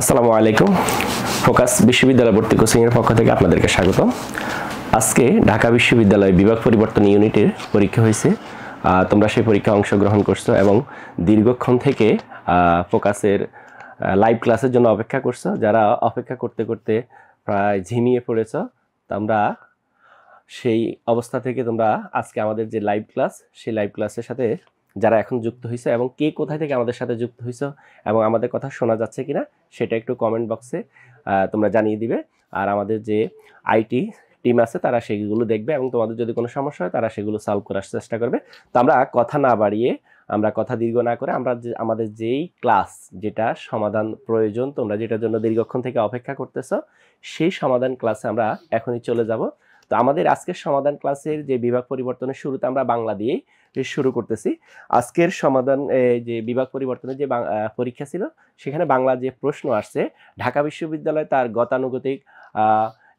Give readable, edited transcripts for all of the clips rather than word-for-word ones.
আসসালামু আলাইকুম। ফোকাস বিশ্ববিদ্যালয় ভর্তি কোচিং এর পক্ষ থেকে আপনাদেরকে স্বাগত। আজকে ঢাকা বিশ্ববিদ্যালয় বিভাগ পরিবর্তন ইউনিটের পরীক্ষা হয়েছে। তোমরা সেই পরীক্ষায় অংশগ্রহণ করছো এবং দীর্ঘক্ষণ থেকে ফোকাসের লাইভ ক্লাসের জন্য অপেক্ষা করছো। যারা অপেক্ষা করতে করতে প্রায় ঝিমিয়ে পড়েছো, তোমরা সেই অবস্থা থেকে তোমরা আজকে আমাদের যে লাইভ ক্লাস, সেই লাইভ ক্লাসের সাথে যারা এখন যুক্ত হয়েছে এবং কে কোথায় থেকে আমাদের সাথে যুক্ত হয়েছে এবং আমাদের কথা শোনা যাচ্ছে কিনা সেটা একটু কমেন্ট বক্সে তোমরা জানিয়ে দিবে। আর আমাদের যে আইটি টিম আছে তারা সেগুলো দেখবে এবং তোমাদের যদি কোনো সমস্যা হয় তারা সেগুলো সলভ করার চেষ্টা করবে। তো আমরা কথা না বাড়িয়ে, আমরা কথা দীর্ঘ না করে, আমরা আমাদের যেই ক্লাস, যেটা সমাধান প্রয়োজন, তোমরা যেটার জন্য দীর্ঘক্ষণ থেকে অপেক্ষা করতেছো, সেই সমাধান ক্লাসে আমরা এখনই চলে যাব। তো আমাদের আজকের সমাধান ক্লাসের যে বিভাগ পরিবর্তনের শুরুতে আমরা বাংলা দিয়েই শুরু করতেছি। আজকের সমাধান যে বিভাগ পরিবর্তনের যে পরীক্ষা ছিল, সেখানে বাংলা যে প্রশ্ন আসছে, ঢাকা বিশ্ববিদ্যালয় তার গতানুগতিক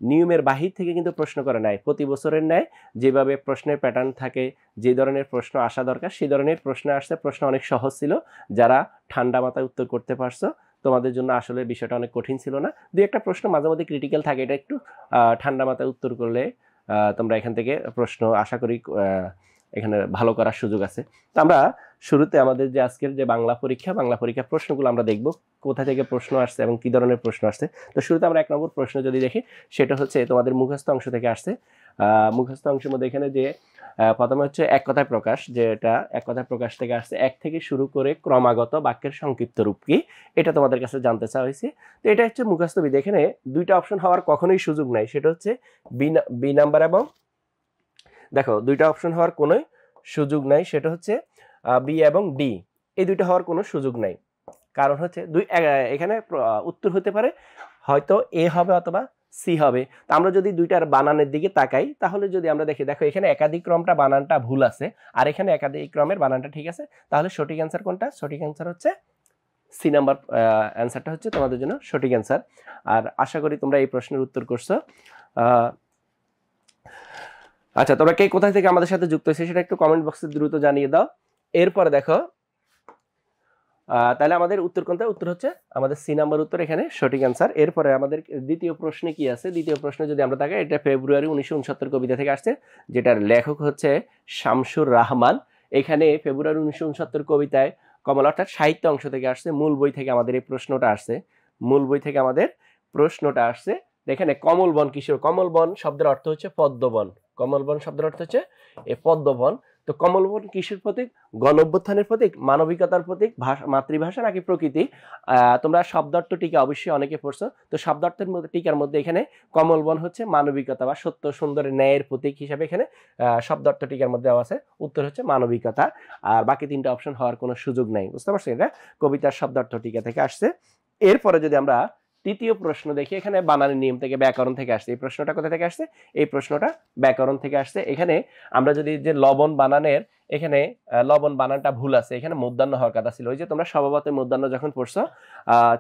নিয়মের বাহির থেকে কিন্তু প্রশ্ন করে নাই। প্রতি বছরের ন্যায় যেভাবে প্রশ্নের প্যাটার্ন থাকে, যে ধরনের প্রশ্ন আসা দরকার সেই ধরনের প্রশ্ন আসছে। প্রশ্ন অনেক সহজ ছিল, যারা ঠান্ডা মাথায় উত্তর করতে পারছো তোমাদের জন্য আসলে বিষয়টা অনেক কঠিন ছিল না। দুই একটা প্রশ্ন মাঝে মধ্যে ক্রিটিক্যাল থাকে, এটা একটু ঠান্ডা মাথায় উত্তর করলে তোমরা এখান থেকে প্রশ্ন আশা করি এখানে ভালো করার সুযোগ আছে। তো আমরা শুরুতে আমাদের যে আজকের যে বাংলা পরীক্ষার প্রশ্নগুলো আমরা দেখব, কোথা থেকে প্রশ্ন আসছে এবং কি ধরনের প্রশ্ন আসছে। তো শুরুতে আমরা 1 নম্বর প্রশ্ন যদি দেখি, সেটা হচ্ছে তোমাদের মুখস্থ অংশ থেকে আসছে। মুখস্থ অংশের মধ্যে এখানে যে প্রথমে হচ্ছে এক কথায় প্রকাশ, যেটা এক কথায় প্রকাশ থেকে আসছে। এক থেকে শুরু করে ক্রমাগত বাক্যের সংক্ষিপ্ত রূপ কি, এটা তোমাদের কাছে জানতে চাওয়া হয়েছে। তো এটা হচ্ছে মুখস্থ বিধি। এখানে দুইটা অপশন হওয়ার কখনোই সুযোগ নাই, সেটা হচ্ছে বি নাম্বার এবং দেখো দুইটা অপশন হওয়ার কোনো সুযোগ নাই, সেটা হচ্ছে বি এবং ডি। এই দুইটা হওয়ার কোনো সুযোগ নাই। কারণ হচ্ছে এখানে উত্তর হতে পারে হয়তো এ হবে অথবা সি হবে। তো আমরা যদি দুইটার বানানের দিকে তাকাই, তাহলে যদি আমরা দেখি, দেখো এখানে একাধিক ক্রমটা বানানটা ভুল আছে আর এখানে একাধিক ক্রমের বানানটা ঠিক আছে। তাহলে সঠিক অ্যান্সার কোনটা? সঠিক অ্যান্সার হচ্ছে সি নাম্বার অ্যান্সারটা হচ্ছে তোমাদের জন্য সঠিক অ্যান্সার। আর আশা করি তোমরা এই প্রশ্নের উত্তর করছো। আচ্ছা, তোমরা কে কোথায় থেকে আমাদের সাথে যুক্ত হয়েছে সেটা একটু কমেন্ট বক্সে দ্রুত জানিয়ে দাও। এরপরে দেখো, তাহলে আমাদের উত্তর কোনটা? উত্তর হচ্ছে আমাদের সি নাম্বার উত্তর, এখানে সঠিক অ্যান্সার। এরপরে আমাদের দ্বিতীয় প্রশ্নে কি আছে? দ্বিতীয় প্রশ্নে যদি আমরা তাকাই, এটা ফেব্রুয়ারি 1969 কবিতা থেকে আসছে, যেটার লেখক হচ্ছে শামসুর রাহমান। এখানে ফেব্রুয়ারি 1969 কবিতায় কমল, অর্থাৎ সাহিত্য অংশ থেকে আসছে। মূল বই থেকে আমাদের এই প্রশ্নটা আসছে, মূল বই থেকে আমাদের প্রশ্নটা আসছে। এখানে কমল বন কিসের? কমল বন শব্দের অর্থ হচ্ছে পদ্মবন। কমল বন শব্দের অর্থ হচ্ছে এই পদ্মবন। তো কমল বন কিসের প্রতীক? গণ অভ্যুত্থানের প্রতীক, মানবিকতার প্রতীক, মাতৃভাষা নাকি প্রকৃতি? তোমরা শব্দার্থ টিকা অবশ্যই অনেকে পড়ছো। তো শব্দার্থের মধ্যে টিকার মধ্যে এখানে কমল বন হচ্ছে মানবিকতা বা সত্য সুন্দর ন্যায়ের প্রতীক হিসাবে এখানে শব্দার্থ টিকার মধ্যে দেওয়া আছে। উত্তর হচ্ছে মানবিকতা। আর বাকি তিনটা অপশন হওয়ার কোনো সুযোগ নাই, বুঝতে পারছো? এটা কবিতার শব্দার্থ টিকা থেকে আসছে। এরপরে যদি আমরা তৃতীয় প্রশ্ন দেখি, এখানে বানানের নিয়ম থেকে, ব্যাকরণ থেকে আসছে। এই প্রশ্নটা কোথা থেকে আসছে? এই প্রশ্নটা ব্যাকরণ থেকে আসছে। এখানে আমরা যদি যে লবণ বানানের, এখানে লবণ বানানটা ভুল আছে, এখানে মূর্ধন্য হওয়ার কথা ছিল। ওই যে তোমরা স্বভাবত মূর্ধন্য যখন পড়ছো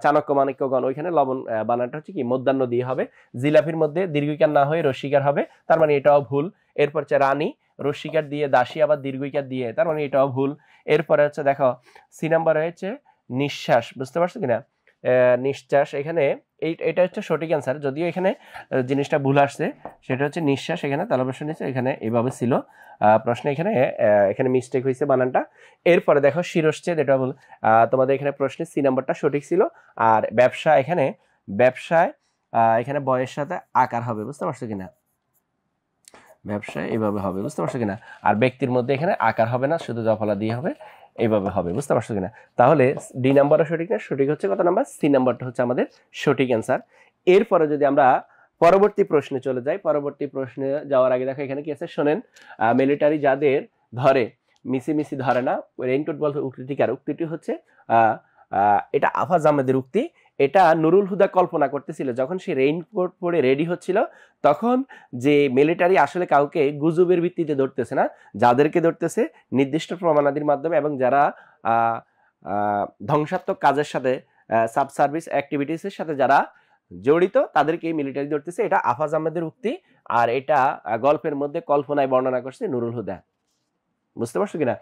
চাণক্য মাণিক্যগণ, ওইখানে লবণ বানানটা হচ্ছে কি মূর্ধন্য দিয়ে হবে। জিলাপির মধ্যে দীর্ঘিকার না হয়ে রস্যিকার হবে, তার মানে এটাও ভুল। এরপর হচ্ছে রানী, রস্যিকার দিয়ে, দাসী আবার দীর্ঘিকার দিয়ে, তার মানে এটাও ভুল। এরপরে হচ্ছে দেখো সি নাম্বার হচ্ছে নিঃশ্বাস, বুঝতে পারছো কিনা? নিঃশ্বাস, এখানে এটা হচ্ছে সঠিক অ্যান্সার, যদিও এখানে জিনিসটা ভুল আসছে, সেটা হচ্ছে নিঃশ্বাস। এখানে তালব্যস্ত নিচে এখানে এইভাবে ছিল প্রশ্ন, এখানে মিস্টেক হয়েছে বানানটা। এরপরে দেখো শিরশ্ছেদ, এটা ভুল। তোমাদের এখানে প্রশ্নে সি নাম্বারটা সঠিক ছিল। আর ব্যবসা, এখানে ব্যবসায় এখানে বয়ের সাথে আকার হবে, বুঝতে পারছো কিনা? ব্যবসায় এইভাবে হবে, বুঝতে পারছো কিনা? আর ব্যক্তির মধ্যে এখানে আকার হবে না, শুধু জফলা দিয়ে হবে, এইভাবে হবে, বুঝতে পারছো কিনা? তাহলে ডি নাম্বারও সঠিক না, সঠিক হচ্ছে কত নাম্বার? সি নাম্বারটা হচ্ছে আমাদের সঠিক অ্যান্সার। এরপরে যদি আমরা পরবর্তী প্রশ্নে চলে যাই, পরবর্তী প্রশ্নে যাওয়ার আগে দেখো এখানে কি আছে শোনেন। মিলিটারি যাদের ধরে মিছি মিছি ধরে না, রেইনকোট বলতে উক্তিটি কার? উক্তিটি হচ্ছে এটা আফাজ আহমেদের উক্তি। এটা নুরুল হুদা কল্পনা করতেছিল যখন সে রেইনকোট পরে রেডি হচ্ছিল, তখন যে মিলিটারি আসলে কাউকে গুজবের ভিত্তিতে ধরতেছে না, যাদেরকে ধরতেছে নির্দিষ্ট প্রমাণাদির মাধ্যমে এবং যারা ধ্বংসাত্মক কাজের সাথে, সাব সার্ভিস অ্যাক্টিভিটিসের সাথে যারা জড়িত, তাদেরকে মিলিটারি ধরতেছে। এটা আফাজ আহমেদের উক্তি, আর এটা গল্পের মধ্যে কল্পনায় বর্ণনা করছে নুরুল হুদা, বুঝতে পারছো কিনা?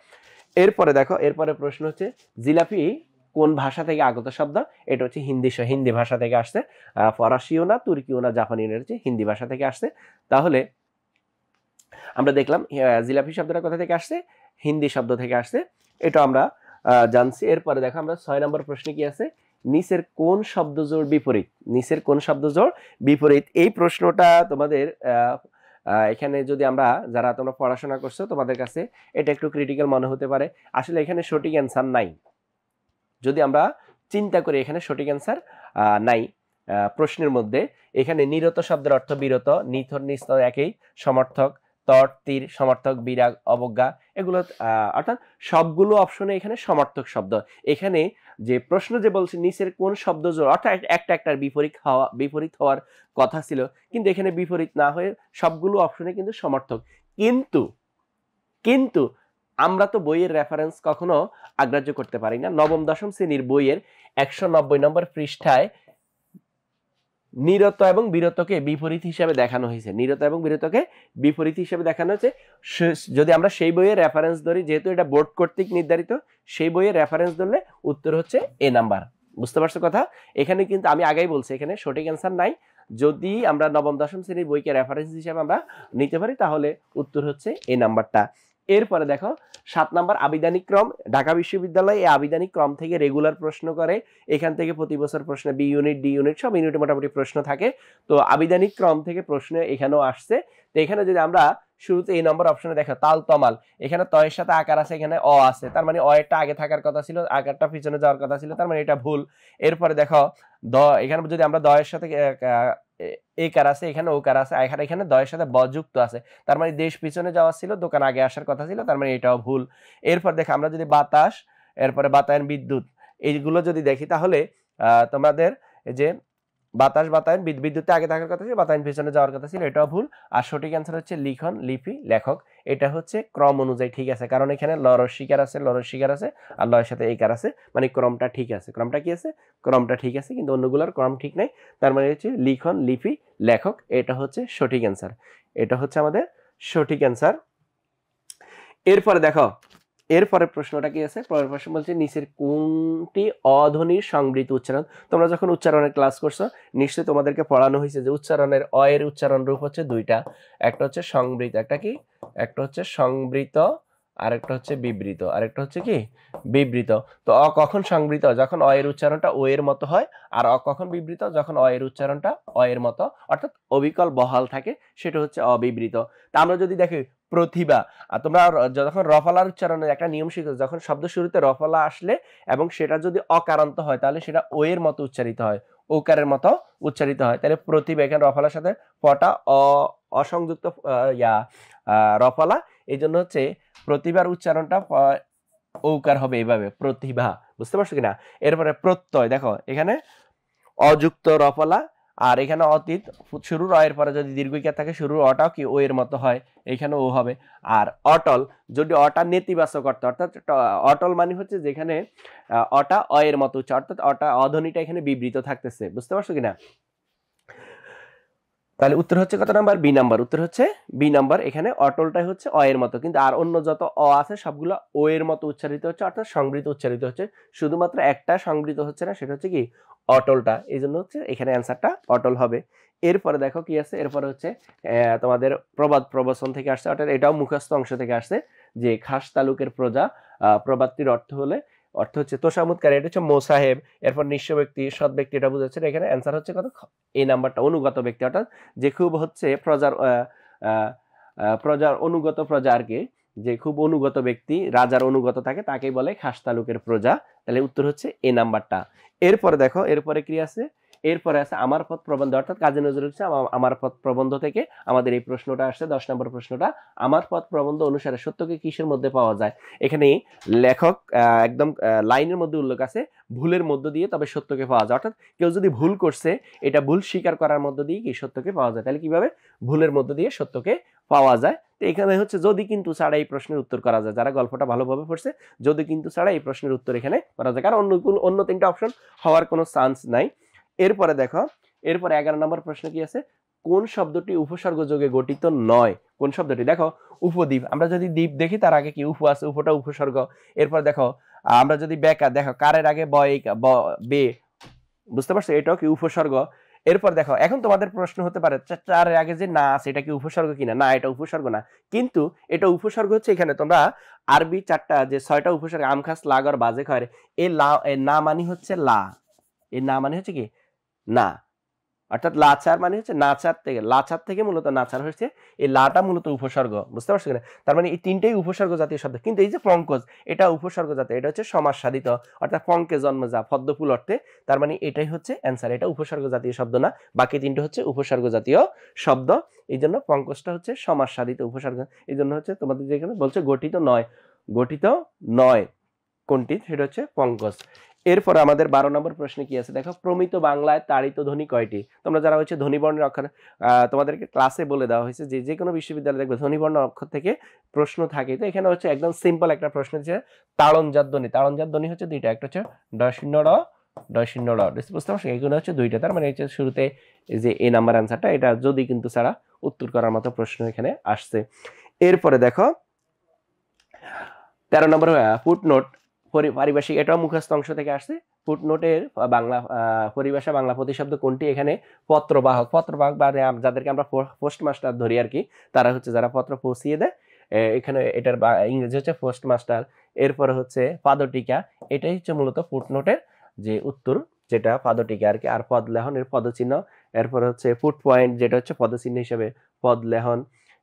এরপরে দেখো, এরপরে প্রশ্ন হচ্ছে জিলাপি কোন ভাষা থেকে আগত শব্দ? এটা হচ্ছে হিন্দি ভাষা থেকে আসছে। ফরাসিও না, তুর্কিও না, জাপানিও না, হচ্ছে হিন্দি ভাষা থেকে আসছে। তাহলে আমরা দেখলাম জিলাপি শব্দটা কোথা থেকে আসছে? হিন্দি শব্দ থেকে আসছে। এটা আমরা জানছি। এরপরে দেখো আমরা 6 নম্বর প্রশ্নে কি আছে? নিচের কোন শব্দজোড় বিপরীত? নিচের কোন শব্দজোড় বিপরীত? এই প্রশ্নটা তোমাদের এখানে যদি আমরা যারা তোমরা পড়াশোনা করছো তোমাদের কাছে এটা একটু ক্রিটিক্যাল মনে হতে পারে। আসলে এখানে সঠিক অ্যান্সার নাই। যদি আমরা চিন্তা করি এখানে সঠিক অ্যান্সার নাই প্রশ্নের মধ্যে। এখানে নিরত শব্দের অর্থ বিরত, নিথর নিস্তর একই, সমর্থক, তট তীর, সমর্থক, বিরাগ, অবজ্ঞা, এগুলো অর্থাৎ সবগুলো অপশনে এখানে সমর্থক শব্দ। এখানে যে প্রশ্ন যে বলছে নিচের কোন শব্দ জোড়, অর্থাৎ একটা একটার বিপরীত হওয়ার কথা ছিল, কিন্তু এখানে বিপরীত না হয়ে সবগুলো অপশনে কিন্তু সমর্থক। কিন্তু আমরা তো বইয়ের রেফারেন্স কখনো অগ্রাহ্য করতে পারি না। নবম দশম শ্রেণীর বইয়ের 190 নম্বর পৃষ্ঠায় নিরত এবং বিরতকে বিপরীত হিসেবে দেখানো হয়েছে। নিরত এবং বিরতকে বিপরীত হিসেবে দেখানো হয়েছে। যদি আমরা সেই বইয়ের রেফারেন্স ধরি, যেহেতু এটা বোর্ড কর্তৃক নির্ধারিত, সেই বইয়ের রেফারেন্স ধরলে উত্তর হচ্ছে এ নাম্বার। বুঝতে পারছো কথা? এখানে কিন্তু আমি আগেই বলছি এখানে সঠিক অ্যান্সার নাই। যদি আমরা নবম দশম শ্রেণীর বইকে রেফারেন্স হিসেবে আমরা নিতে পারি তাহলে উত্তর হচ্ছে এই নাম্বারটা। এরপরে দেখো 7 নাম্বার আবিধানিক ক্রম। ঢাকা বিশ্ববিদ্যালয় এই আবিধানিক ক্রম থেকে রেগুলার প্রশ্ন করে। এখান থেকে প্রতি বছর প্রশ্ন বি ইউনিট, ডি ইউনিট, সব ইউনিটে মোটামুটি প্রশ্ন থাকে। তো আবিধানিক ক্রম থেকে প্রশ্ন এখানেও আসছে। তো এখানে যদি আমরা শুরুতে এই নম্বর অপশনে দেখো তাল তমাল, এখানে ত এর সাথে আকার আছে, এখানে অ আছে, তার মানে অ এরটা আগে থাকার কথা ছিল, আকারটা পিছনে যাওয়ার কথা ছিল, তার মানে এটা ভুল। এরপরে দেখো দ, এখানে যদি আমরা দ এর সাথে একার আছে, এখানে ওকার আছে, এখানে দ এর সাথে ব যুক্ত আছে, তার মানে দেশ পিছনে যাওয়া ছিল, দোকান আগে আসার কথা ছিল, তার মানে এটাও ভুল। এরপর দেখো আমরা যদি বাতাস, এরপরে বাতায়ন, বিদ্যুৎ, এইগুলো যদি দেখি তাহলে তোমাদের যে বাতায়ন, বিদ্যুৎ আগে থাকার কথা ছিল, বাতায়ন পিছনে যাওয়ার কথা ছিল, এটাও ভুল। আর সঠিক অ্যান্সার হচ্ছে লিখন, লিপি, লেখক। এটা হচ্ছে ক্রম অনুযায়ী ঠিক আছে, কারণ এখানে লরস্বীকার আছে আর লয়ের সাথে এইকার আছে, মানে ক্রমটা ঠিক আছে। ক্রমটা কি আছে? ক্রমটা ঠিক আছে, কিন্তু অন্যগুলোর ক্রম ঠিক নাই। তার মানে হচ্ছে লিখন, লিপি, লেখক, এটা হচ্ছে সঠিক অ্যান্সার। এটা হচ্ছে আমাদের সঠিক অ্যান্সার। এরপরে দেখো এরপরে প্রশ্নটা কি আছে? পরের প্রশ্ন বলছে নিচের কোনটি অধ্বনির সংবৃত উচ্চারণ? তোমরা যখন উচ্চারণের ক্লাস করছো নিশ্চয়ই তোমাদেরকে পড়ানো হয়েছে যে উচ্চারণের অ এর উচ্চারণ রূপ হচ্ছে দুইটা, একটা হচ্ছে সংবৃত, একটা হচ্ছে সংবৃত, আরেকটা হচ্ছে বিবৃত, আরেকটা হচ্ছে কি বিবৃত। তো অ কখন সংবৃত? যখন অ এর উচ্চারণটা ও এর মতো হয়। আর অ কখন বিবৃত? যখন অ এর উচ্চারণটা অ এর মতো, অর্থাৎ অবিকল বহাল থাকে, সেটা হচ্ছে অবিবৃত। তা আমরা যদি দেখি প্রতিভা, আর তোমরা যখন রফলার উচ্চারণের একটা নিয়ম শিখো, যখন শব্দ শুরুতে রফলা আসলে এবং সেটা যদি অকারান্ত হয় তাহলে সেটা ও এর মতো উচ্চারিত হয়, ওকারের মতো উচ্চারিত হয়। তাহলে প্রতিভা, এখানে রফলার সাথে পটা অসংযুক্ত রফলা, এই জন্য হচ্ছে প্রতিভার উচ্চারণটা ঔকার হবে এইভাবে, প্রতিভা। বুঝতে পারছো কিনা? এরপরে প্রত্যয়, দেখো এখানে অযুক্ত রফলা, আর এখানে অতীত, শুরুর অ এর পরে যদি দীর্ঘইকার থাকে শুরুর অটাও কি ও এর মতো হয়, এখানে ও হবে। আর অটল, যদি অটা নেতিবাচক অর্থ, অর্থাৎ অটল মানে হচ্ছে যেখানে অটা অ এর মতো হচ্ছে, অর্থাৎ অটা অধ্বনিটা এখানে বিবৃত থাকতেছে। বুঝতে পারছো কিনা? তাহলে উত্তর হচ্ছে কত নাম্বার? B number. উত্তর হচ্ছে বি নাম্বার। এখানে অটলটাই হচ্ছে অ এর মতো, কিন্তু আর অন্য যত অ আছে সবগুলো ও এর মতো উচ্চারিত হচ্ছে, অর্থাৎ সংবৃত উচ্চারিত হচ্ছে। শুধুমাত্র একটা সংবৃত হচ্ছে না, সেটা হচ্ছে কি অটলটা। এই জন্য হচ্ছে এখানে অ্যান্সারটা অটল হবে। এরপরে দেখো কি আছে? এরপরে হচ্ছে তোমাদের প্রবাদ প্রবচন থেকে আসছে, অর্থাৎ এটাও মুখস্থ অংশ থেকে আসছে যে খাস তালুকের প্রজা, প্রবাদটির অর্থ হচ্ছে তোষামুদকারী, এটা হচ্ছে মোসাহেব। এরপর নিঃস্ব ব্যক্তি, সৎ ব্যক্তি, এটা বুঝাচ্ছে। এখানে অ্যান্সার হচ্ছে কত? এই নাম্বারটা, অনুগত ব্যক্তি, অর্থাৎ যে খুব হচ্ছে প্রজার অনুগত, প্রজারকে যে খুব অনুগত ব্যক্তি, রাজার অনুগত থাকে, তাকেই বলে খাস তালুকের প্রজা। তাহলে উত্তর হচ্ছে এই নাম্বারটা। এরপরে দেখো এরপরে কি আছে? এরপরে আছে আমার পথ প্রবন্ধ, অর্থাৎ কাজী নজরুল ইসলাম আমার পথ প্রবন্ধ থেকে আমাদের এই প্রশ্নটা আসছে, 10 নম্বর প্রশ্নটা। আমার পথ প্রবন্ধ অনুসারে সত্যকে কিসের মধ্যে পাওয়া যায়? এখানে লেখক একদম লাইনের মধ্যে উল্লেখ আছে ভুলের মধ্য দিয়ে তবে সত্যকে পাওয়া যায়, অর্থাৎ কেউ যদি ভুল করছে এটা ভুল স্বীকার করার মধ্য দিয়ে কি সত্যকে পাওয়া যায়। তাহলে কিভাবে? ভুলের মধ্য দিয়ে সত্যকে পাওয়া যায়। তো এখানে হচ্ছে যদি কিন্তু ছাড়া এই প্রশ্নের উত্তর করা যায়। যারা গল্পটা ভালোভাবে পড়ছে, যদি কিন্তু ছাড়া এই প্রশ্নের উত্তর এখানে করা যায়, কারণ অন্য তিনটা অপশন হওয়ার কোনো চান্স নাই। এরপরে দেখো এরপরে 11 নম্বর প্রশ্ন কি আছে? কোন শব্দটি উপসর্গ যোগে গঠিত নয়? কোন শব্দটি? দেখো উপদ্বীপ, আমরা যদি দ্বীপ দেখি তার আগে কি উপ আছে, উপটা উপসর্গ। এরপর দেখো আমরা যদি বেকার, দেখো কারের আগে বে, বুঝতে পারছো, এটাও কি উপসর্গ। এরপর দেখো এখন তোমাদের প্রশ্ন হতে পারে চারের আগে যে না আছে এটা কি উপসর্গ কিনা, না এটা উপসর্গ না, কিন্তু এটা উপসর্গ হচ্ছে এখানে তোমরা আরবি চারটা যে 6টা উপসর্গ আম খাস লাগর বাজে খয়, এই লা না মানে হচ্ছে লা, এই না মানে হচ্ছে কি না, অর্থাৎ লাচার মানে হচ্ছে নাচার থেকে, লাচার থেকে মূলত নাচার হচ্ছে, এই লাটা মূলত উপসর্গ, বুঝতে পারছো কিনা। তার মানে এই তিনটেই উপসর্গ জাতীয় শব্দ, কিন্তু এই যে পঙ্কজ এটা উপসর্গ জাতীয়, এটা হচ্ছে সমাস সাধিত, অর্থাৎ পঙ্কে জন্ম যা পদ্মফুল অর্থে, তার মানে এটাই হচ্ছে অ্যান্সার, এটা উপসর্গ জাতীয় শব্দ না, বাকি তিনটে হচ্ছে উপসর্গ জাতীয় শব্দ। এই জন্য পঙ্কজটা হচ্ছে সমাস সাধিত উপসর্গ, এই জন্য হচ্ছে তোমাদের যেখানে বলছে গঠিত নয়, গঠিত নয় কোনটি, সেটা হচ্ছে পঙ্কজ। এরপর আমাদের 12 নম্বর প্রশ্নে কি আছে দেখো, প্রমিত বাংলায় তাড়িত ধ্বনি কয়টি। তোমরা যারা হচ্ছে ধ্বনিবর্ণের অক্ষর তোমাদেরকে ক্লাসে বলে দেওয়া হয়েছে যে যে কোনো বিশ্ববিদ্যালয়ে দেখবে ধ্বনিবর্ণ অক্ষর থেকে প্রশ্ন থাকে, তো এখানে হচ্ছে একদম সিম্পল একটা প্রশ্ন হচ্ছে তাড়নজাত ধ্বনি। তাড়নজাত ধ্বনি হচ্ছে দুইটা, একটা হচ্ছে ডশিন্য র, ডশিন্য র, বুঝতে পারছো, এগুলো হচ্ছে দুইটা, তার মানে হচ্ছে শুরুতে যে এ নাম্বার অ্যান্সারটা, এটা যদি কিন্তু ছাড়া উত্তর করার মতো প্রশ্ন এখানে আসছে। এরপরে দেখো 13 নম্বর ফুটনোট পারিভাষিক, এটাও মুখস্থ অংশ থেকে আসছে। ফুটনোটের বাংলা পরিভাষা বাংলা প্রতিশব্দ কোনটি, এখানে পত্রবাহক, পত্রবাহক বা যাদেরকে আমরা পোস্ট মাস্টার ধরি আর কি, তারা হচ্ছে যারা পত্র পৌঁছিয়ে দেয়, এখানে এটার ইংরেজি হচ্ছে পোস্ট মাস্টার। এরপরে হচ্ছে পাদটিকা, এটাই হচ্ছে মূলত ফুটনোটের যে উত্তর, যেটা পাদটিকা আর কি। আর পদলেহন এর পদচিহ্ন, এরপরে হচ্ছে ফুট পয়েন্ট যেটা হচ্ছে পদচিহ্ন হিসেবে পদলেহন,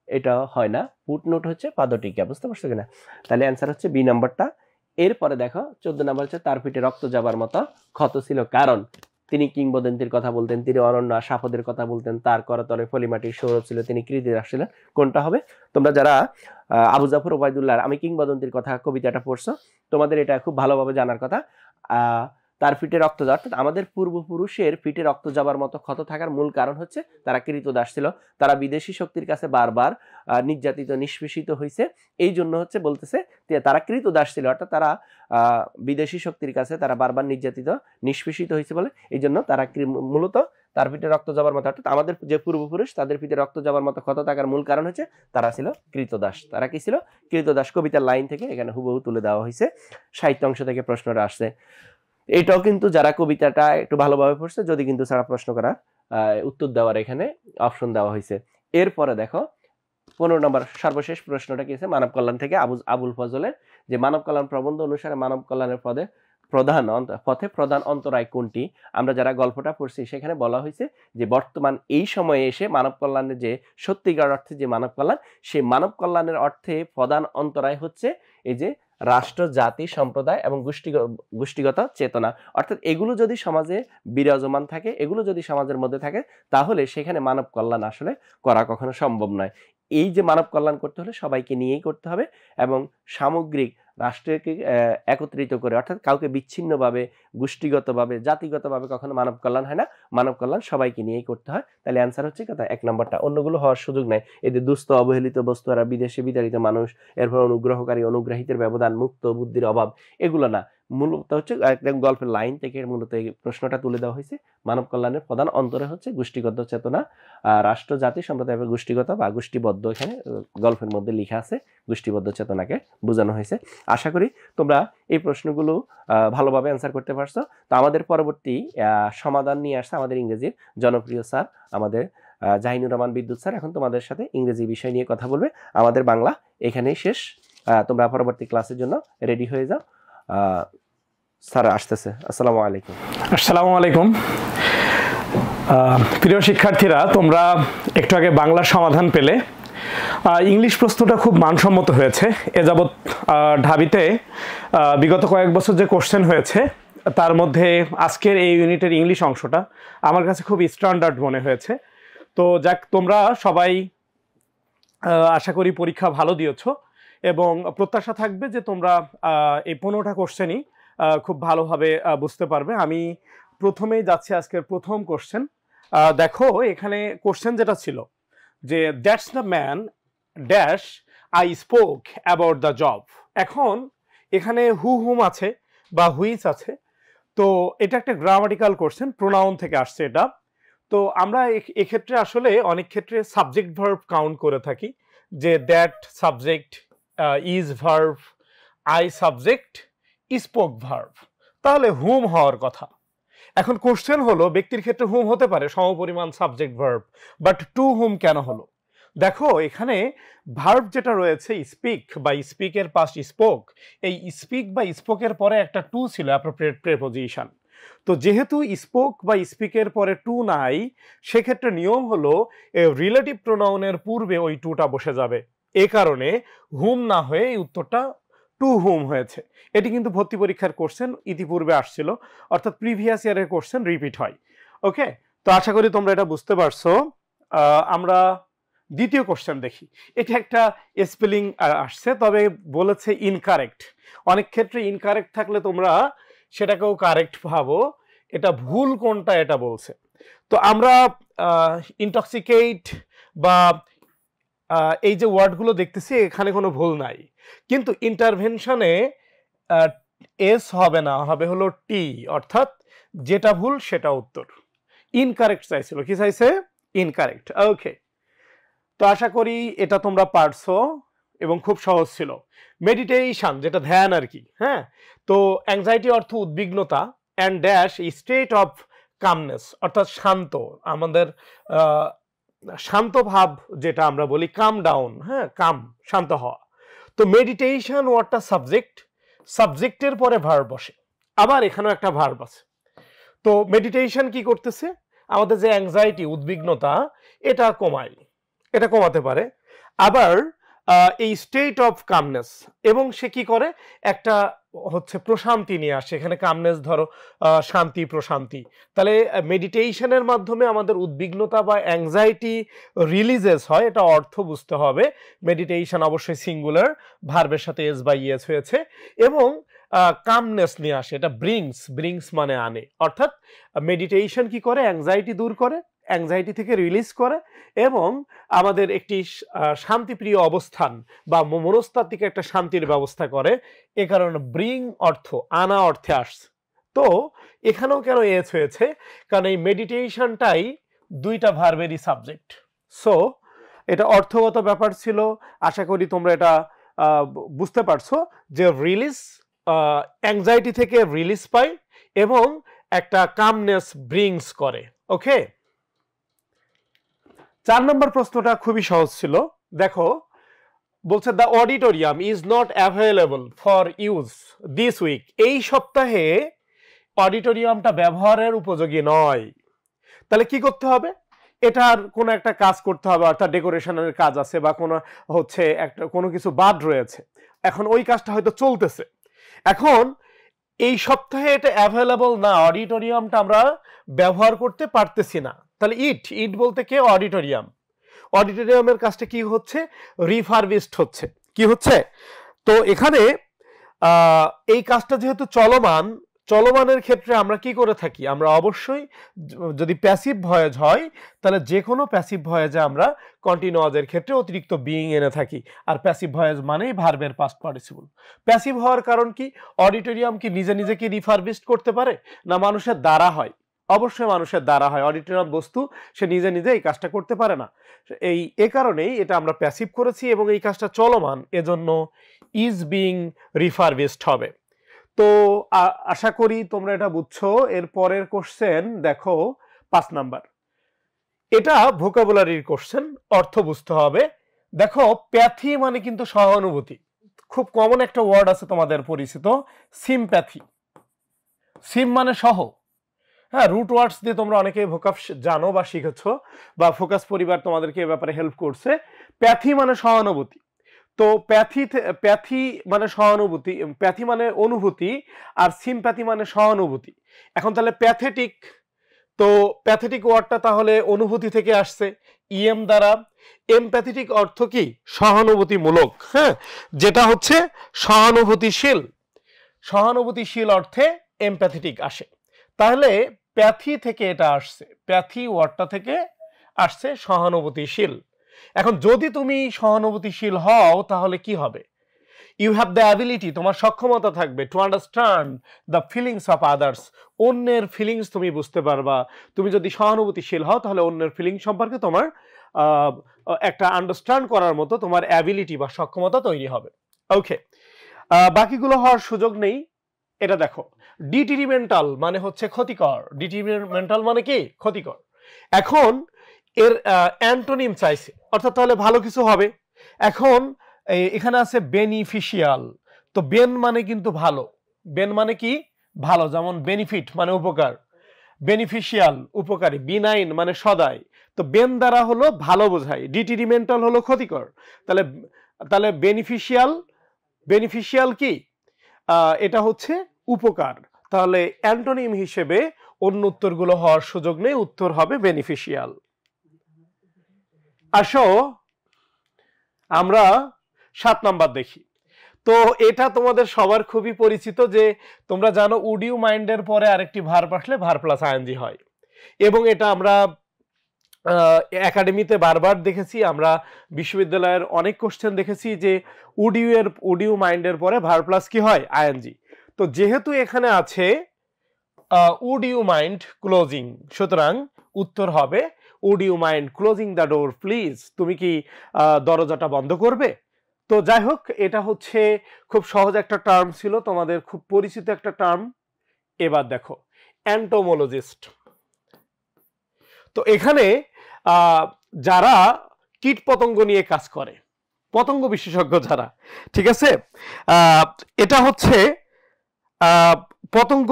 এটা হয় না, ফুটনোট হচ্ছে পাদটিকা, বুঝতে পারছো কিনা, তাহলে অ্যান্সার হচ্ছে বি নাম্বারটা। এরপরে দেখো 14 নম্বর হচ্ছে তার পিঠে রক্ত যাবার মতো ক্ষত ছিল কারণ তিনি কিংবদন্তির কথা বলতেন, তিনি অনন্য সাফদের কথা বলতেন, তার করতলে ফলিমাটির সৌরভ ছিল, তিনি কৃতিদাস ছিলেন, কোনটা হবে। তোমরা যারা আবু জাফর ওবায়দুল্লাহ আমি কিংবদন্তির কথা কবিতাটা পড়ছো, তোমাদের এটা খুব ভালোভাবে জানার কথা। তার পিঠে রক্ত যাওয়া, অর্থাৎ আমাদের পূর্বপুরুষের পিঠে রক্ত যাবার মতো ক্ষত থাকার মূল কারণ হচ্ছে তারা কৃতদাস ছিল, তারা বিদেশি শক্তির কাছে বারবার নির্যাতিত নিষ্পেষিত হয়েছে, এই জন্য হচ্ছে বলতেছে তারা কৃতদাস ছিল, অর্থাৎ তারা বিদেশি শক্তির কাছে তারা বারবার নির্যাতিত নিষ্পেষিত হয়েছে বলে এই জন্য তারা মূলত তার পিঠে রক্ত যাবার মতো, অর্থাৎ আমাদের যে পূর্বপুরুষ তাদের পিঠে রক্ত যাবার মতো ক্ষত থাকার মূল কারণ হচ্ছে তারা ছিল কৃতদাস। তারা কি ছিল? কৃতদাস। কবিতার লাইন থেকে এখানে হুবহু তুলে দেওয়া হয়েছে, সাহিত্য অংশ থেকে প্রশ্নটা আসছে। এটাও কিন্তু যারা কবিতাটা একটু ভালোভাবে পড়ছে, যদি কিন্তু সারা প্রশ্ন করার উত্তর দেওয়ার এখানে অপশন দেওয়া হয়েছে। এরপরে দেখো 15 নম্বর সর্বশেষ প্রশ্নটা কি আছে, মানব কল্যাণ থেকে আবুল ফজলের, যে মানব কল্যাণ প্রবন্ধ অনুসারে মানব কল্যাণের পথে প্রধান অন্তরায় কোনটি। আমরা যারা গল্পটা পড়ছি সেখানে বলা হয়েছে যে বর্তমান এই সময়ে এসে মানব কল্যাণের যে সত্যিকার অর্থে যে মানব কল্যাণ, সেই মানব কল্যাণের অর্থে প্রধান অন্তরায় হচ্ছে এই যে রাষ্ট্র, জাতি, সম্প্রদায় এবং গোষ্ঠীগত চেতনা, অর্থাৎ এগুলো যদি সমাজে বিরাজমান থাকে, এগুলো যদি সমাজের মধ্যে থাকে, তাহলে সেখানে মানব কল্যাণ আসলে করা কখনো সম্ভব নয়। এই যে মানব কল্যাণ করতে হলে সবাইকে নিয়েই করতে হবে এবং সামগ্রিক রাষ্ট্রকে একত্রিত করে, অর্থাৎ কাউকে বিচ্ছিন্নভাবে, গোষ্ঠীগতভাবে, জাতিগতভাবে কখনো মানব কল্যাণ হয় না, মানব কল্যাণ সবাইকে নিয়েই করতে হয়। তাহলে অ্যান্সার হচ্ছে কথা 1 নম্বরটা, অন্যগুলো হওয়ার সুযোগ নাই। এদের দুস্থ অবহেলিত বস্তুরা, বিদেশে বিতাড়িত মানুষ, এরপর অনুগ্রহকারী অনুগ্রাহীদের ব্যবধান, মুক্ত বুদ্ধির অভাব, এগুলো না, মূলত হচ্ছে একদম গল্পের লাইন থেকে মূলত এই প্রশ্নটা তুলে দেওয়া হয়েছে। মানব কল্যাণের প্রধান অন্তরে হচ্ছে গোষ্ঠীগত চেতনা, রাষ্ট্র, জাতি, সম্প্রদায়, গোষ্ঠীগত বা গোষ্ঠীবদ্ধ, এখানে গল্পের মধ্যে লেখা আছে গোষ্ঠীবদ্ধ চেতনাকে বোঝানো হয়েছে। আশা করি তোমরা এই প্রশ্নগুলো ভালোভাবে অ্যান্সার করতে পারছো। তো আমাদের পরবর্তী সমাধান নিয়ে আসছে আমাদের ইংরেজির জনপ্রিয় স্যার, আমাদের জাহিনুর রহমান বিদ্যুৎ স্যার, এখন তোমাদের সাথে ইংরেজি বিষয় নিয়ে কথা বলবে। আমাদের বাংলা এখানেই শেষ, তোমরা পরবর্তী ক্লাসের জন্য রেডি হয়ে যাও। স্যার আসতেছে। আসসালামু আলাইকুম। আসসালামু আলাইকুম। প্রিয় শিক্ষার্থীরা, তোমরা একটু আগে বাংলার সমাধান পেলে। ইংলিশ প্রশ্নটা খুব মানসম্মত হয়েছে। এ যাবৎ ঢাবিতে বিগত কয়েক বছর যে কোশ্চেন হয়েছে তার মধ্যে আজকের এই ইউনিটের ইংলিশ অংশটা আমার কাছে খুব স্ট্যান্ডার্ড মনে হয়েছে। তো যাক, তোমরা সবাই আশা করি পরীক্ষা ভালো দিয়েছ এবং প্রত্যাশা থাকবে যে তোমরা এই 15টা কোশ্চেনই খুব ভালোভাবে বুঝতে পারবে। আমি প্রথমেই যাচ্ছি আজকের প্রথম কোশ্চেন। দেখো এখানে কোশ্চেন যেটা ছিল যে that's the man dash I spoke about the job. এখন এখানে হুম আছে বা হুইচ আছে, তো এটা একটা গ্রামাটিক্যাল কোশ্চেন, প্রোনাউন থেকে আসছে এটা। তো আমরা এক্ষেত্রে আসলে অনেক ক্ষেত্রে সাবজেক্ট ভার্ব কাউন্ট করে থাকি, যে that subject, is verb, I subject, spoke verb, তাহলে হুম হওয়ার কথা। এখন কোশ্চেন হলো ব্যক্তির ক্ষেত্রে হুম হতে পারে সমপরিমাণ সাবজেক্ট ভার্ব, বাট টু হুম কেন হলো? দেখো এখানে ভার্ব যেটা রয়েছে স্পিক বা স্পিকের পাস্ট স্পোক, এই স্পিক বা স্পোকের পরে একটা টু ছিল অ্যাপ্রোপ্রিয়েট প্রেপোজিশন। তো যেহেতু স্পোক বা স্পিকের পরে টু নাই, সেক্ষেত্রে নিয়ম হলো রিলেটিভ প্রোনাউনের পূর্বে ওই টুটা বসে যাবে। এ কারণে হুম না হয়ে এই উত্তরটা টু হুম হয়েছে। এটি কিন্তু ভর্তি পরীক্ষার কোশ্চেন ইতিপূর্বে আসছিল, অর্থাৎ প্রিভিয়াস ইয়ারের কোশ্চেন রিপিট হয়। ওকে, তো আশা করি তোমরা এটা বুঝতে পারছো। আমরা দ্বিতীয় কোশ্চেন দেখি। এটা একটা স্পেলিং আসছে, তবে বলেছে ইনকারেক্ট। অনেক ক্ষেত্রে ইনকারেক্ট থাকলে তোমরা সেটাকেও কারেক্ট ভাবো, এটা ভুল কোনটা এটা বলছে। তো আমরা ইনটক্সিকেট বা এই যে ওয়ার্ডগুলো দেখতেছি এখানে কোনো ভুল নাই, কিন্তু ইন্টারভেনশনে এস হবে না, হবে হলো টি, অর্থাৎ যেটা ভুল সেটা উত্তর। ইনকারেক্ট চাইছিল, কি চাইছে? ইনকারেক্ট। ওকে, তো আশা করি এটা তোমরা পারছো এবং খুব সহজ ছিল। মেডিটেশন যেটা ধ্যান আর কি, হ্যাঁ। তো অ্যাংজাইটি অর্থ উদ্বিগ্নতা, and dash state of calmness অর্থাৎ শান্ত, আমাদের শান্ত ভাব যেটা আমরা বলি কাম ডাউন, হ্যাঁ, কাম শান্ত হওয়া। তো মেডিটেশন ওয়ার্ডটা সাবজেক্ট, সাবজেক্টের পরে ভার্ব বসে, আবার এখানেও একটা ভার্ব আছে। তো মেডিটেশন কি করতেছে? আমাদের যে অ্যাংজাইটি উদ্বিগ্নতা এটা কমায়, এটা কমাতে পারে। আবার এই স্টেট অফ কামনেস, এবং সে কি করে একটা হচ্ছে প্রশান্তি নিয়ে আসে। এখানে কামনেস ধরো শান্তি প্রশান্তি, তাহলে মেডিটেশনের মাধ্যমে আমাদের উদ্বিগ্নতা বা অ্যাংজাইটি রিলিজেস হয়, এটা অর্থ বুঝতে হবে। মেডিটেশন অবশ্যই সিঙ্গুলার, ভার্বের সাথে এস বা ইয়েস হয়েছে, এবং কামনেস নিয়ে আসে, এটা ব্রিংস, ব্রিংস মানে আনে। অর্থাৎ মেডিটেশন কি করে? অ্যাংজাইটি দূর করে, অ্যাংজাইটি থেকে রিলিজ করে, এবং আমাদের একটি শান্তিপ্রিয় অবস্থান বা মনস্তাত্ত্বিক একটা শান্তির ব্যবস্থা করে। এ কারণে ব্রিং অর্থ আনা অর্থে আসছে। তো এখানেও কেন এস হয়েছে? কারণ এই মেডিটেশনটাই দুইটা ভার্বেরই সাবজেক্ট। সো এটা অর্থগত ব্যাপার ছিল। আশা করি তোমরা এটা বুঝতে পারছো যে রিলিজ, অ্যাংজাইটি থেকে রিলিজ পায় এবং একটা কামনেস ব্রিংস করে। ওকে, 4 নম্বর প্রশ্নটা খুবই সহজ ছিল। দেখো বলছে the auditorium is not available for use this week, এই সপ্তাহে অডিটোরিয়ামটা ব্যবহারের উপযোগী নয়। তাহলে কি করতে হবে? এটার কোনো একটা কাজ করতে হবে, অর্থাৎ ডেকোরেশনের কাজ আছে বা কোনো হচ্ছে একটা কোনো কিছু বাদ রয়েছে, এখন ওই কাজটা হয়তো চলতেছে। এখন এই সপ্তাহে এটা অ্যাভেলেবল না, অডিটোরিয়ামটা আমরা ব্যবহার করতে পারতেছি না। তাহলে ইট বলতে কে? অডিটোরিয়াম। অডিটোরিয়ামের কাজটা কি হচ্ছে? রিফারবিশড হচ্ছে। কি হচ্ছে? তো এখানে এই কাজটা যেহেতু চলমান, চলমানের ক্ষেত্রে আমরা কি করে থাকি? আমরা অবশ্যই যদি প্যাসিভ ভয়েস হয় তাহলে যে কোনো প্যাসিভ ভয়েসে আমরা কন্টিনিউয়াসের ক্ষেত্রে অতিরিক্ত বিইং এনে থাকি। আর প্যাসিভ ভয়েস মানেই ভার্বের পাস্ট পার্টিসিপল। প্যাসিভ হওয়ার কারণ কি? অডিটোরিয়াম কি নিজে নিজে কি রিফারবিশড করতে পারে? না, মানুষের দ্বারা হয়। অবশ্যই মানুষের দ্বারা হয়। অডিটোরিয়াম বস্তু সে নিজে নিজে এই কাজটা করতে পারে না। এ কারণেই এটা আমরা প্যাসিভ করেছি এবং এই কাজটা চলমান, এজন্য ইজ বিং রিফারবিশড হবে। তো আশা করি তোমরা এটা বুঝছো। এর পরের কোশ্চেন দেখো 5 নাম্বার। এটা ভোকাবুলারির কোশ্চেন, অর্থ বুঝতে হবে। দেখো প্যাথি মানে কিন্তু সহানুভূতি। খুব কমন একটা ওয়ার্ড আছে তোমাদের পরিচিত, সিমপ্যাথি। সিম মানে সহ, হ্যাঁ, রুট ওয়ার্ডস দিয়ে তোমরা অনেকে ভোকাব জানো বা শিখেছো, বা ফোকাস পরিবার তোমাদেরকে এ ব্যাপারে হেল্প করছে। প্যাথি মানে সহানুভূতি। তো প্যাথি মানে সহানুভূতি, প্যাথি মানে অনুভূতি, আর সিমপ্যাথি মানে সহানুভূতি। এখন তাহলে প্যাথেটিক, তো প্যাথেটিক ওয়ার্ডটা তাহলে অনুভূতি থেকে আসছে ইএম দ্বারা। এমপ্যাথেটিক অর্থ কি? সহানুভূতিমূলক, হ্যাঁ, যেটা হচ্ছে সহানুভূতিশীল। সহানুভূতিশীল অর্থে এমপ্যাথেটিক আসে। তাহলে প্যাথি থেকে এটা আসছে, প্যাথি ওয়ার্ডটা থেকে আসছে সহানুভূতিশীল। এখন যদি তুমি সহানুভূতিশীল হও তাহলে কি হবে? ইউ হ্যাভ দ্য অ্যাবিলিটি, তোমার সক্ষমতা থাকবে to understand the feelings of others, অন্যের ফিলিংস তুমি বুঝতে পারবা। তুমি যদি সহানুভূতিশীল হও তাহলে অন্যের ফিলিংস সম্পর্কে তোমার একটা আন্ডারস্ট্যান্ড করার মতো তোমার অ্যাবিলিটি বা সক্ষমতা তৈরি হবে। ওকে, বাকিগুলো হওয়ার সুযোগ নেই। এটা দেখো, ডিট্রিমেন্টাল মানে হচ্ছে ক্ষতিকর, ডিট্রিমেন্টাল মানে কি ক্ষতিকর। এখন এর অ্যান্টোনিম চাইছে, অর্থাৎ তাহলে ভালো কিছু হবে। এখন এখানে আছে বেনিফিশিয়াল, তো বেন মানে কিন্তু ভালো, বেন মানে কি ভালো, যেমন বেনিফিট মানে উপকার, বেনিফিশিয়াল উপকারী, বিনাইন মানে সদাই। তো বেন দ্বারা হলো ভালো বোঝায়, ডিট্রিমেন্টাল হলো ক্ষতিকর। তাহলে তাহলে বেনিফিশিয়াল, বেনিফিশিয়াল কি এটা হচ্ছে উপকার। তাহলে অ্যান্টোনিম হিসেবে অন্য উত্তরগুলো হওয়ার সুযোগ নেই, উত্তর হবে বেনিফিশিয়াল। আসো আমরা 7 নাম্বার দেখি। তো এটা তোমাদের সবার খুবই পরিচিত, যে তোমরা জানো উড ইউ মাইন্ডের পরে আরেকটি ভার্ব আসলে ভার্ব প্লাস আইএনজি হয়, এবং এটা আমরা একাডেমিতে বারবার দেখেছি, আমরা বিশ্ববিদ্যালয়ের অনেক কোশ্চেন দেখেছি যে উড ইউ মাইন্ডের পরে ভার্ব প্লাস কি হয় আইএনজি। তো যেহেতু এখানে আছে উড ইউ মাইন্ড ক্লোজিং, সুতরাং উত্তর হবে would you mind closing the door please, তুমি কি দরজাটা বন্ধ করবে। তো যাই হোক, এটা হচ্ছে খুব সহজ একটা টার্ম ছিল, তোমাদের খুব পরিচিত একটা টার্ম। এবার দেখো এন্টোমোলজিস্ট। তো এখানে যারা কীট পতঙ্গ নিয়ে কাজ করে, পতঙ্গ বিশেষজ্ঞ যারা, ঠিক আছে, এটা হচ্ছে পতঙ্গ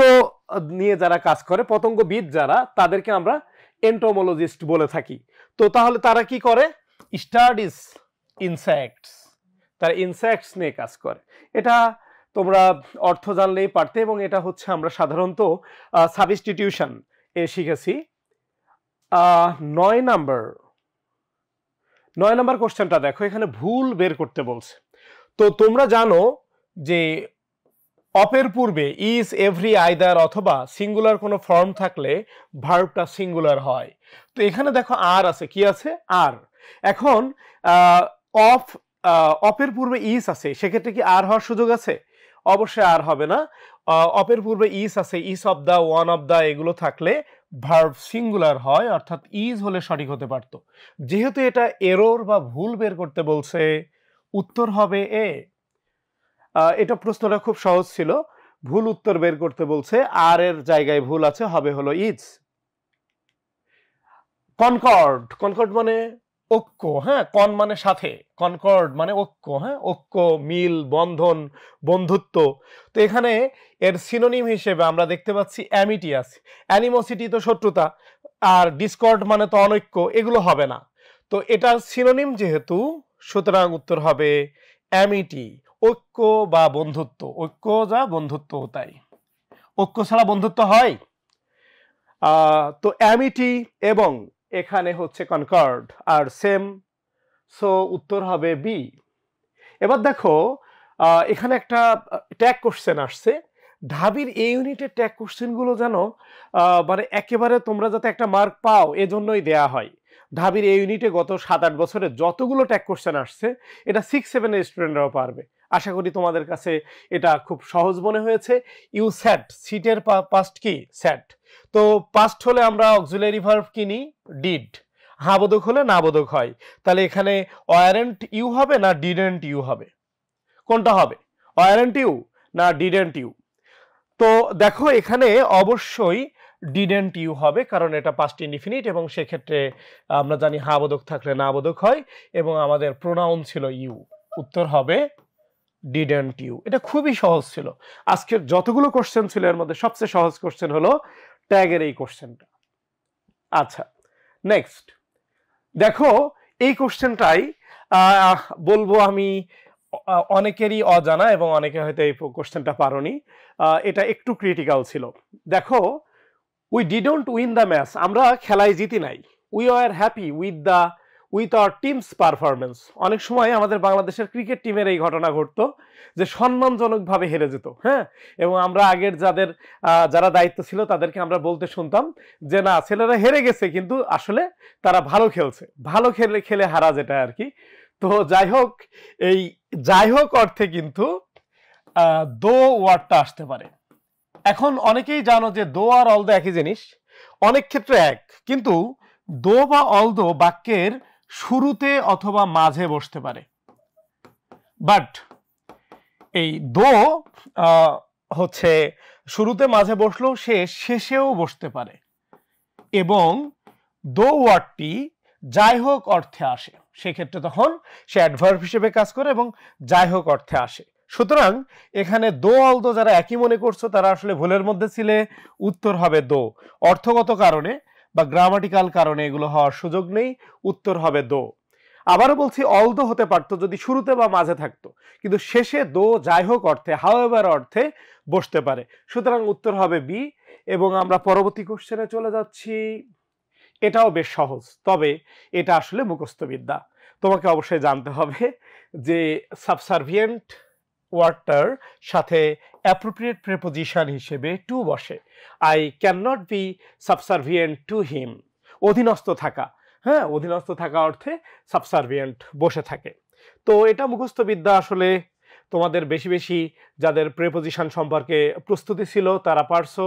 নিয়ে যারা কাজ করে, পতঙ্গবিদ যারা, তাদেরকে আমরা এন্টোমোলজিস্ট বলে থাকি। তো তাহলে তারা কি করে, স্টাডিজ ইনসেক্টস, তারা ইনসেক্টস নিয়ে কাজ করে। এটা তোমরা অর্থ জানলেই পারতে, এবং এটা হচ্ছে আমরা সাধারণত সাবস্টিটিউশন এ শিখেছি। 9 নাম্বার কোশ্চেনটা দেখো, এখানে ভুল বের করতে বলছে। তো তোমরা জানো যে অপের পূর্বে ইজ, এভরি, আইদার অথবা সিঙ্গুলার কোনো ফর্ম থাকলে ভার্বটা সিঙ্গুলার হয়। তো এখানে দেখো আর আছে, কি আছে আর। এখন অপের পূর্বে ইজ আছে, সেক্ষেত্রে কি আর হওয়ার সুযোগ আছে? অবশ্যই আর হবে না। অপের পূর্বে ইজ আছে, is of the, one of the, এগুলো থাকলে ভার্ব সিঙ্গুলার হয়, অর্থাৎ ইজ হলে সঠিক হতে পারত। যেহেতু এটা এরর বা ভুল বের করতে বলছে, উত্তর হবে এ। এটা প্রশ্নটা খুব সহজ ছিল, ভুল উত্তর বের করতে বলছে, আর এর জায়গায় ভুল আছে, হবে হলো ইজ। কনকর্ড, কনকর্ড মানে ঐক্য, হ্যাঁ, কন মানে সাথে, কনকর্ড মানে ঐক্য, হ্যাঁ, ঐক্য, মিল, বন্ধন, বন্ধুত্ব। তো এখানে এর সিনোনিম হিসেবে আমরা দেখতে পাচ্ছি অ্যামিটি আছে। অ্যানিমোসিটি তো শত্রুতা, আর ডিসকর্ড মানে তো অনৈক্য, এগুলো হবে না। তো এটার সিনোনিম যেহেতু, সুতরাং উত্তর হবে অ্যামিটি, ঐক্য বা বন্ধুত্ব, ঐক্য যা বন্ধুত্ব তাই, ঐক্য ছাড়া বন্ধুত্ব হয়? তো অ্যামিটি এবং এখানে হচ্ছে কনকর্ড আর সেম, সো উত্তর হবে বি। এবার দেখো এখানে একটা ট্যাগ কোশ্চেন আসছে। ঢাবির এই ইউনিটের ট্যাগ কোশ্চেনগুলো যেন মানে একেবারে তোমরা যাতে একটা মার্ক পাও এজন্যই দেয়া হয়। ঢাবির এই ইউনিটে গত 7-8 বছরে যতগুলো ট্যাগ কোশ্চেন আসছে, এটা 6-7 এর স্টুডেন্টরাও পারবে। আশা করি তোমাদের কাছে এটা খুব সহজ মনে হয়েছে। ইউ স্যাট, সিটের পাস্ট কি স্যাট। তো পাস্ট হলে আমরা অক্সিলারি ভার্ব কিনি ডিড, হ্যাঁ বোধক হলে না বোধক হয়। তাহলে এখানে ওয়ারেন্ট ইউ হবে না ডিডেন্ট ইউ হবে? কোনটা হবে, ওয়ারেন্ট ইউ না ডিডেন্ট ইউ? তো দেখো এখানে অবশ্যই ডিডেন্ট ইউ হবে, কারণ এটা পাস্ট ইনডিফিনিট, এবং সেক্ষেত্রে আমরা জানি হ্যাঁ বোধক থাকলে না বোধক হয়, এবং আমাদের প্রোনাউন ছিল ইউ। উত্তর হবে ডিডেন্ট ইউ। এটা খুবই সহজ ছিল। আজকের যতগুলো কোশ্চেন ছিল এর মধ্যে সবচেয়ে সহজ কোশ্চেন হলো ট্যাগের এই কোশ্চেনটা। আচ্ছা, নেক্সট দেখো, এই কোশ্চেনটাই বলবো আমি অনেকেরই অজানা, এবং অনেকে হয়তো এই কোশ্চেনটা পারোনি। এটা একটু ক্রিটিক্যাল ছিল। দেখো, we didn't win the match, আমরা খেলায় জিতি নাই। We are happy with our teams performance. অনেক সময় আমাদের বাংলাদেশের ক্রিকেট টিমের এই ঘটনা ঘটতো যে সম্মানজনকভাবে হেরে যেত, হ্যাঁ, এবং আমরা আগের যারা দায়িত্ব ছিল তাদেরকে আমরা বলতে শুনতাম যে না, ছেলেরা হেরে গেছে কিন্তু আসলে তারা ভালো খেলছে, ভালো খেলে হারা, যেটা আর কি। তো যাই হোক অর্থে কিন্তু দো ওয়ার্ডটা আসতে পারে। এখন অনেকেই জানো যে দো আর অল দো একই জিনিস, অনেক ক্ষেত্রে এক, কিন্তু দো বা অল দো বাক্যের শুরুতে অথবা মাঝে বসতে পারে। বাট এই দো হচ্ছে শুরুতে মাঝে বসলেও সে শেষেও বসতে পারে, এবং দো ওয়ার্ডটি যাই হোক অর্থে আসে, সেক্ষেত্রে তখন সে অ্যাডভার্ব হিসেবে কাজ করে এবং যাই হোক অর্থে আসে। সুতরাং এখানে দো অলদো যারা একই মনে করছো তারা আসলে ভুলের মধ্যে ছিলে। উত্তর হবে দো। অর্থগত কারণে বা গ্রামাটিক্যাল কারণে এগুলো হওয়ার সুযোগ নেই, উত্তর হবে দো। আবারও বলছি, অলদো হতে পারতো যদি শুরুতে বা মাঝে থাকতো, কিন্তু শেষে দো যাই হোক অর্থে, হাউএভার অর্থে বসতে পারে। সুতরাং উত্তর হবে বি। এবং আমরা পরবর্তী কোশ্চেনে চলে যাচ্ছি। এটাও বেশ সহজ, তবে এটা আসলে মুখস্থ বিদ্যা। তোমাকে অবশ্যই জানতে হবে যে সাবসার্ভিয়েন্ট ওয়ার্ডটার সাথে অ্যাপ্রোপ্রিয়েট প্রিপোজিশন হিসেবে টু বসে। I can not be subservient to him, অধীনস্থ থাকা। হ্যাঁ, অধীনস্থ থাকা অর্থে সাবসার্ভিয়েন্ট বসে থাকে। তো এটা মুখস্থ বিদ্যা আসলে তোমাদের বেশি বেশি যাদের প্রিপোজিশন সম্পর্কে প্রস্তুতি ছিল তারা পারছো।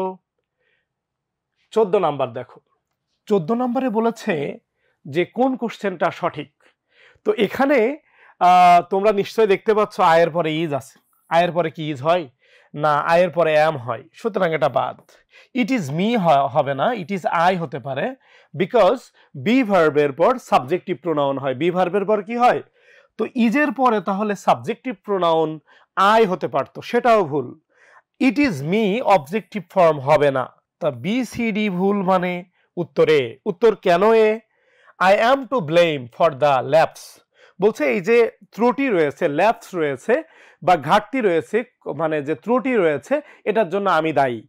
14 নাম্বার দেখো। 14 নম্বরে বলেছে যে কোন কোশ্চেনটা সঠিক। তো এখানে তোমরা নিশ্চয়ই দেখতে পাচ্ছ আয়ের পরে ইজ আছে। আয়ের পরে কি ইজ হয় না, আয়ের পরে অ্যাম হয়, সুতরাং এটা বাদ। ইট ইজ মি হবে না, ইট ইজ আই হতে পারে, বিকজ বি ভার্বের পর সাবজেক্টিভ প্রোনাউন হয়। বি ভার্বের পর কি হয়? তো ইজের পরে তাহলে সাবজেক্টিভ প্রোনাউন আই হতে পারতো, সেটাও ভুল। It is me objective form হবে না, তা বি সি ডি ভুল। মানে উত্তর এ। উত্তর কেন এ? I am to blame for the lapse. বলছে এই যে ত্রুটি রয়েছে, ল্যাপস রয়েছে বা ঘাটতি রয়েছে, মানে যে ত্রুটি রয়েছে, এটার জন্য আমি দায়ী।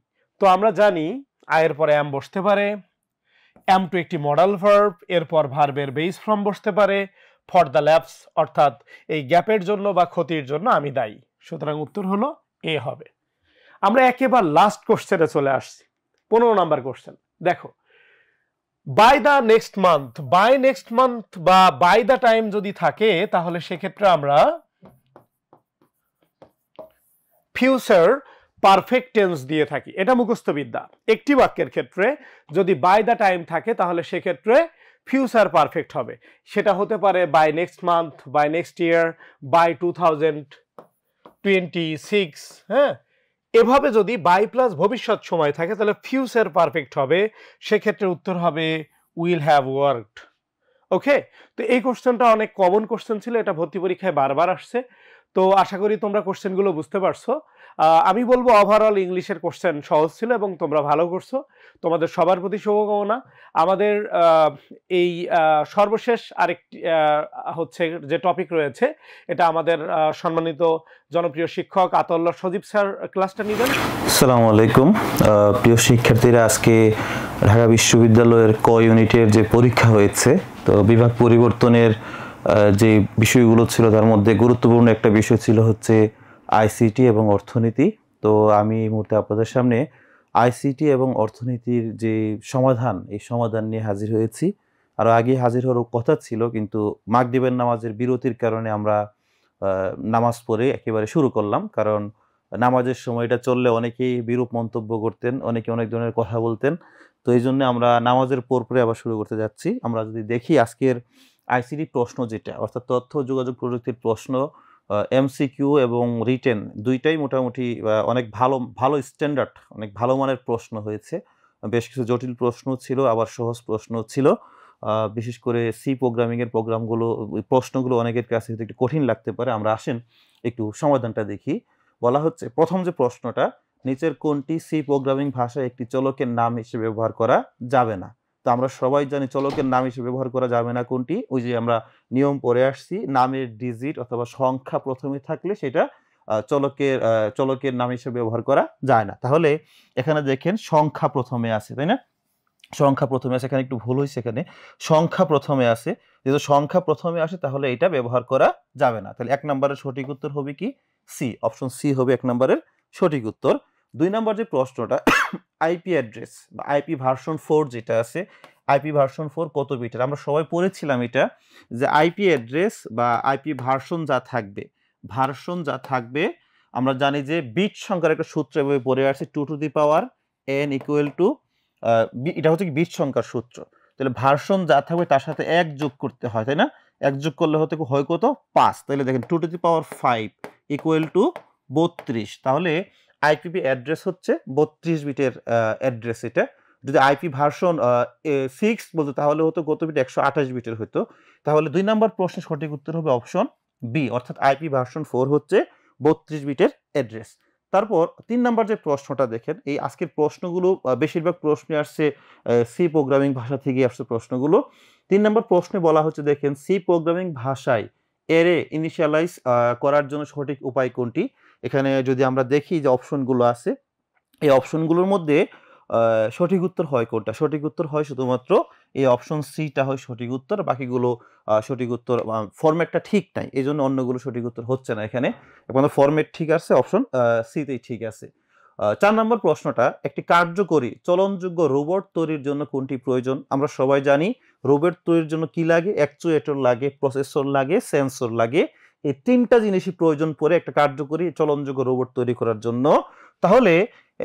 তো আমরা জানি আয়ের পরে অ্যাম বসতে পারে, অ্যাম টু একটি মডাল ভার্ব, এরপর ভার্বের বেস ফর্ম বসতে পারে, ফর দ্য ল্যাপস অর্থাৎ এই গ্যাপের জন্য বা ক্ষতির জন্য আমি দায়ী। সুতরাং উত্তর হলো এ হবে। আমরা একেবারে লাস্ট কোশ্চেনে চলে আসছি, 15 নাম্বার কোশ্চেন। দেখো, by the next month, by next month বা বাই দ্য টাইম যদি থাকে তাহলে সেক্ষেত্রে আমরা ফিউচার পারফেক্ট টেন্স দিয়ে থাকি। এটা মুখস্থ বিদ্যা। একটি বাক্যের ক্ষেত্রে যদি বাই দ্য টাইম থাকে তাহলে সেক্ষেত্রে ফিউচার পারফেক্ট হবে। সেটা হতে পারে by next month, by next year, by 2026। হ্যাঁ, এভাবে যদি বাই প্লাস ভবিষ্যৎ সময় থাকে তাহলে ফিউচার পারফেক্ট হবে। সেক্ষেত্রে উত্তর হবে উইল হ্যাভ ওয়ার্কড। ওকে, তো এই কোশ্চেনটা অনেক কমন কোশ্চেন ছিল, এটা ভর্তি পরীক্ষায় বারবার আসছে। তো আশা করি তোমরা কোশ্চেনগুলো বুঝতে পারছো। আমি বলবো ওভারঅল ইংলিশের কোশ্চেন সহজ ছিল এবং তোমরা ভালো করছো। তোমাদের সবার প্রতি শুভকামনা। আমাদের এই সর্বশেষ আরেকটি হচ্ছে যে টপিক রয়েছে, এটা আমাদের সম্মানিত জনপ্রিয় শিক্ষক আতাউল্লাহ সজীব স্যার ক্লাসটা নেবেন। আসসালামু আলাইকুম প্রিয় শিক্ষার্থীরা, আজকে ঢাকা বিশ্ববিদ্যালয়ের ক ইউনিটের যে পরীক্ষা হয়েছে, তো বিভাগ পরিবর্তনের যে বিষয়গুলো ছিল তার মধ্যে গুরুত্বপূর্ণ একটা বিষয় ছিল হচ্ছে আইসিটি এবং অর্থনীতি। তো আমি এই মুহূর্তে আপনাদের সামনে আইসিটি এবং অর্থনীতির যে সমাধান, এই সমাধান নিয়ে হাজির হয়েছি। আর আগে হাজির হওয়ার কথা ছিল, কিন্তু মাগরিবের নামাজের বিরতির কারণে আমরা নামাজ পড়ে একেবারে শুরু করলাম। কারণ নামাজের সময়টা চললে অনেকেই বিরূপ মন্তব্য করতেন, অনেকে অনেক ধরনের কথা বলতেন। তো এই জন্য আমরা নামাজের পরে আবার শুরু করতে যাচ্ছি। আমরা যদি দেখি আজকের আইসিটি প্রশ্ন যেটা, অর্থাৎ তথ্য যোগাযোগ প্রযুক্তির প্রশ্ন, এমসিকিউ এবং রিটেন দুইটাই মোটামুটি অনেক ভালো স্ট্যান্ডার্ড, অনেক ভালো মানের প্রশ্ন হয়েছে। বেশ কিছু জটিল প্রশ্ন ছিল, আবার সহজ প্রশ্ন ছিল। বিশেষ করে সি প্রোগ্রামিংয়ের প্রশ্নগুলো অনেকের কাছে একটু কঠিন লাগতে পারে। আমরা আসেন একটু সমাধানটা দেখি। বলা হচ্ছে প্রথম যে প্রশ্নটা, নিচের কোনটি সি প্রোগ্রামিং ভাষায় একটি চলকের নাম হিসেবে ব্যবহার করা যাবে না? তো আমরা সবাই জানি চলকের নাম হিসেবে ব্যবহার করা যাবে না কোনটি। ওই যে আমরা নিয়ম পড়ে আসছি, নামের ডিজিট অথবা সংখ্যা প্রথমে থাকলে সেটা চলকের নাম হিসেবে ব্যবহার করা যায় না। তাহলে এখানে দেখেন সংখ্যা প্রথমে আছে, তাই না? সংখ্যা প্রথমে আছে, এখানে একটু ভুল হয়েছে, এখানে সংখ্যা প্রথমে আছে। যেহেতু সংখ্যা প্রথমে আসে তাহলে এটা ব্যবহার করা যাবে না। তাহলে 1 নম্বরের সঠিক উত্তর হবে কি? সি, অপশন সি হবে 1 নম্বরের সঠিক উত্তর। 2 নম্বর যে প্রশ্নটা, আইপি অ্যাড্রেস বা আইপি ভার্সন 4 যেটা আছে, আইপি ভার্সন 4 কত বিটের? আমরা সবাই পড়েছিলাম এটা, যে আইপি অ্যাড্রেস বা আইপি ভার্সন যা থাকবে, আমরা জানি যে বিট সংখ্যার একটা সূত্র এভাবে পড়ে আসছে, 2 to the power n equal to, এটা হচ্ছে কি বিট সংখ্যার সূত্র। তাহলে ভার্সন যা থাকবে তার সাথে 1 যোগ করতে হয়, তাই না? 1 যোগ করলে হয় কত? 5। তাহলে দেখেন 2 to the power 5 equal to 32। তাহলে আইপি অ্যাড্রেস হচ্ছে 32 বিটের অ্যাড্রেস। এটা যদি আইপি ভার্সন 6 বলতো তাহলে হতো কত বিট, 128 বিটের হতো। তাহলে 2 নম্বর প্রশ্নের সঠিক উত্তর হবে অপশন বি, অর্থাৎ আইপি ভার্সন 4 হচ্ছে 32 বিটের অ্যাড্রেস। তারপর 3 নম্বর যে প্রশ্নটা দেখেন, এই আজকের প্রশ্নগুলো বেশিরভাগ প্রশ্ন আসছে সি প্রোগ্রামিং ভাষা থেকে আসছে প্রশ্নগুলো। 3 নম্বর প্রশ্নে বলা হচ্ছে দেখেন, সি প্রোগ্রামিং ভাষায় অ্যারে ইনিশিয়ালাইজ করার জন্য সঠিক উপায় কোনটি। এখানে যদি আমরা দেখি যে অপশনগুলো আছে, এই অপশনগুলোর মধ্যে সঠিক উত্তর হয় কোনটা? সঠিক উত্তর হয় শুধুমাত্র এই অপশন সিটা হয় সঠিক উত্তর, বাকিগুলো সঠিক উত্তর ফরম্যাটটা ঠিক নাই, এই জন্য অন্যগুলো সঠিক উত্তর হচ্ছে না। এখানে এখন ফরম্যাট ঠিক আছে, অপশন সিতেই ঠিক আছে। 4 নম্বর প্রশ্নটা, একটি কার্যকরী চলনযোগ্য রোবট তৈরির জন্য কোনটি প্রয়োজন? আমরা সবাই জানি রোবট তৈরির জন্য কি লাগে, অ্যাকচুয়েটর লাগে, প্রসেসর লাগে, সেন্সর লাগে। এই 3টা জিনিসই প্রয়োজন পড়ে একটা কার্যকরী চলনযোগ্য রোবট তৈরি করার জন্য। তাহলে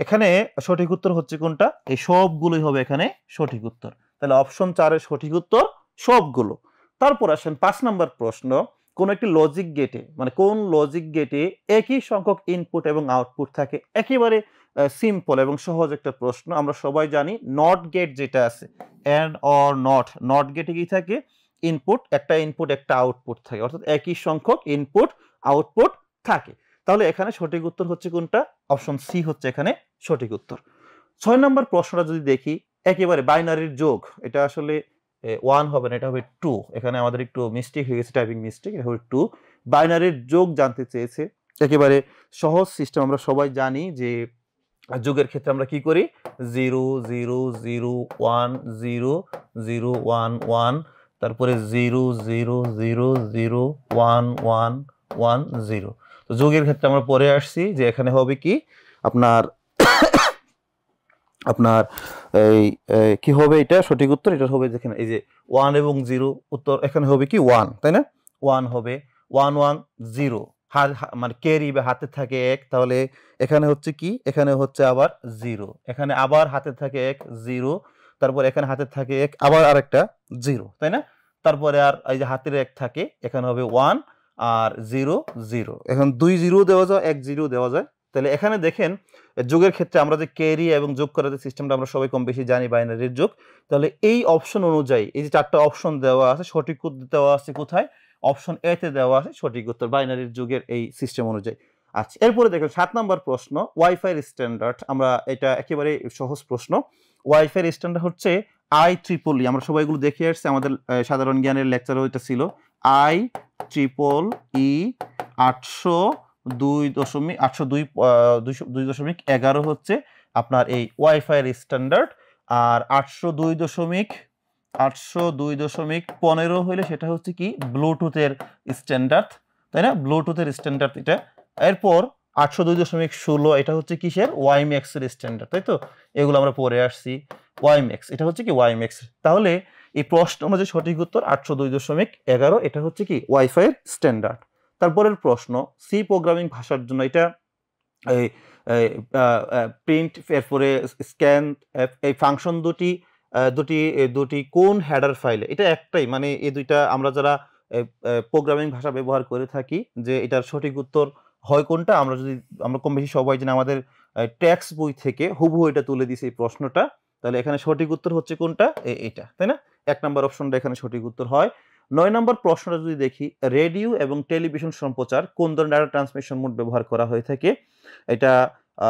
এখানে সঠিক উত্তর হচ্ছে কোনটা? এই সবগুলোই হবে এখানে সঠিক উত্তর। তাহলে অপশন 4 এর সঠিক উত্তর সবগুলো। তারপর আসেন 5 নম্বর প্রশ্ন, কোন একটি লজিক গেটে, মানে কোন লজিক গেটে একই সংখ্যক ইনপুট এবং আউটপুট থাকে? একেবারে সিম্পল এবং সহজ একটা প্রশ্ন। আমরা সবাই জানি নট গেট যেটা আছে, এন্ড অর নট গেটে কি থাকে? ইনপুট, একটা ইনপুট একটা আউটপুট থাকে, অর্থাৎ একই সংখ্যক ইনপুট আউটপুট থাকে। তাহলে এখানে সঠিক উত্তর হচ্ছে কোনটা? অপশন সি হচ্ছে এখানে সঠিক উত্তর। 6 নম্বর প্রশ্নটা যদি দেখি, একেবারে বাইনারির যোগ, এটা আসলে 1 হবে না, এটা হবে 2। এখানে আমাদের একটু মিস্টেক হয়ে গেছে, টাইপিং মিস্টেক, এটা হবে 2। বাইনারির যোগ জানতে চেয়েছে, একেবারে সহজ সিস্টেম। আমরা সবাই জানি যে যোগের ক্ষেত্রে আমরা কি করি? 0 0 0 1 0 0 1 1, তারপরে 0 0 0 0 1 1 1 0। তো যোগের ক্ষেত্রে আমরা পরে আসছি যে এখানে হবে কি আপনার আপনার এই কি হবে, এটা সঠিক উত্তর এটা হবে দেখেন এই যে 1 এবং 0, উত্তর এখানে হবে কি 1, তাই না? 1 হবে 1 1 0, মানে ক্যারি বা হাতে থাকে 1, তাহলে এখানে হচ্ছে কি, এখানে হচ্ছে আবার 0, এখানে আবার হাতে থাকে 1 0, তারপর এখানে হাতে থাকে 1 আবার আরেকটা 0, তাই না? তারপরে আর এই যে হাতের 1 থাকে, এখানে হবে 1 আর 0 0, এখন 2 0 দেওয়া যায়, 1 0 দেওয়া যায়। তাহলে এখানে দেখেন যোগের ক্ষেত্রে আমরা যে ক্যারি এবং যোগ করার যে সিস্টেমটা আমরা সবাই কম বেশি জানি, বাইনারির যোগ। তাহলে এই অপশন অনুযায়ী এই যে 4টা অপশন দেওয়া আছে, সঠিক উত্তর দেওয়া আছে কোথায়? অপশন এ তে দেওয়া আছে সঠিক উত্তর, বাইনারির যোগের এই সিস্টেম অনুযায়ী। আচ্ছা, এরপরে দেখেন 7 নম্বর প্রশ্ন, ওয়াইফাই স্ট্যান্ডার্ড। আমরা এটা একেবারে সহজ প্রশ্ন। ওয়াইফাই স্ট্যান্ডার্ড হচ্ছে IEEE, আমরা সবাই এগুলো দেখে আসছি, আমাদের সাধারণ জ্ঞানের লেকচারও এটা ছিল। IEEE 802.11 হচ্ছে আপনার এই ওয়াইফাই স্ট্যান্ডার্ড। আর 802.15 হইলে সেটা হচ্ছে কি ব্লুটুথের স্ট্যান্ডার্ড, তাই না? ব্লুটুথের স্ট্যান্ডার্ড এটা। এরপর 802.16 এটা হচ্ছে কিসের? ওয়াইম্যাক্স এর স্ট্যান্ডার্ড, তাই তো? এগুলো আমরা পড়ে আসছি। ওয়াইম্যাক্স এটা হচ্ছে কি ওয়াইম্যাক্স। তাহলে এই প্রশ্ন অনুযায়ী সঠিক উত্তর 802.11, এটা হচ্ছে কি ওয়াইফাই স্ট্যান্ডার্ড। তারপরের প্রশ্ন, সি প্রোগ্রামিং ভাষার জন্য এটা প্রিন্ট, এরপরে স্ক্যান, এই ফাংশন দুটি কোন হেডার ফাইলে? এটা একটাই, মানে এই দুইটা আমরা যারা প্রোগ্রামিং ভাষা ব্যবহার করে থাকি, যে এটার সঠিক উত্তর হয় কোনটা? আমরা কম বেশি সবাই জানি, আমাদের টেক্সট বই থেকে হুবহু এটা তুলে দিয়েছে এই প্রশ্নটা। তাহলে এখানে সঠিক উত্তর হচ্ছে কোনটা? এটা, তাই না? 1 নম্বর অপশনটা এখানে সঠিক উত্তর হয়। 9 নম্বর প্রশ্নটা যদি দেখি, রেডিও এবং টেলিভিশন সম্প্রচার কোন ধরনের ডাটা ট্রান্সমিশন মোড ব্যবহার করা হয়ে থাকে? এটা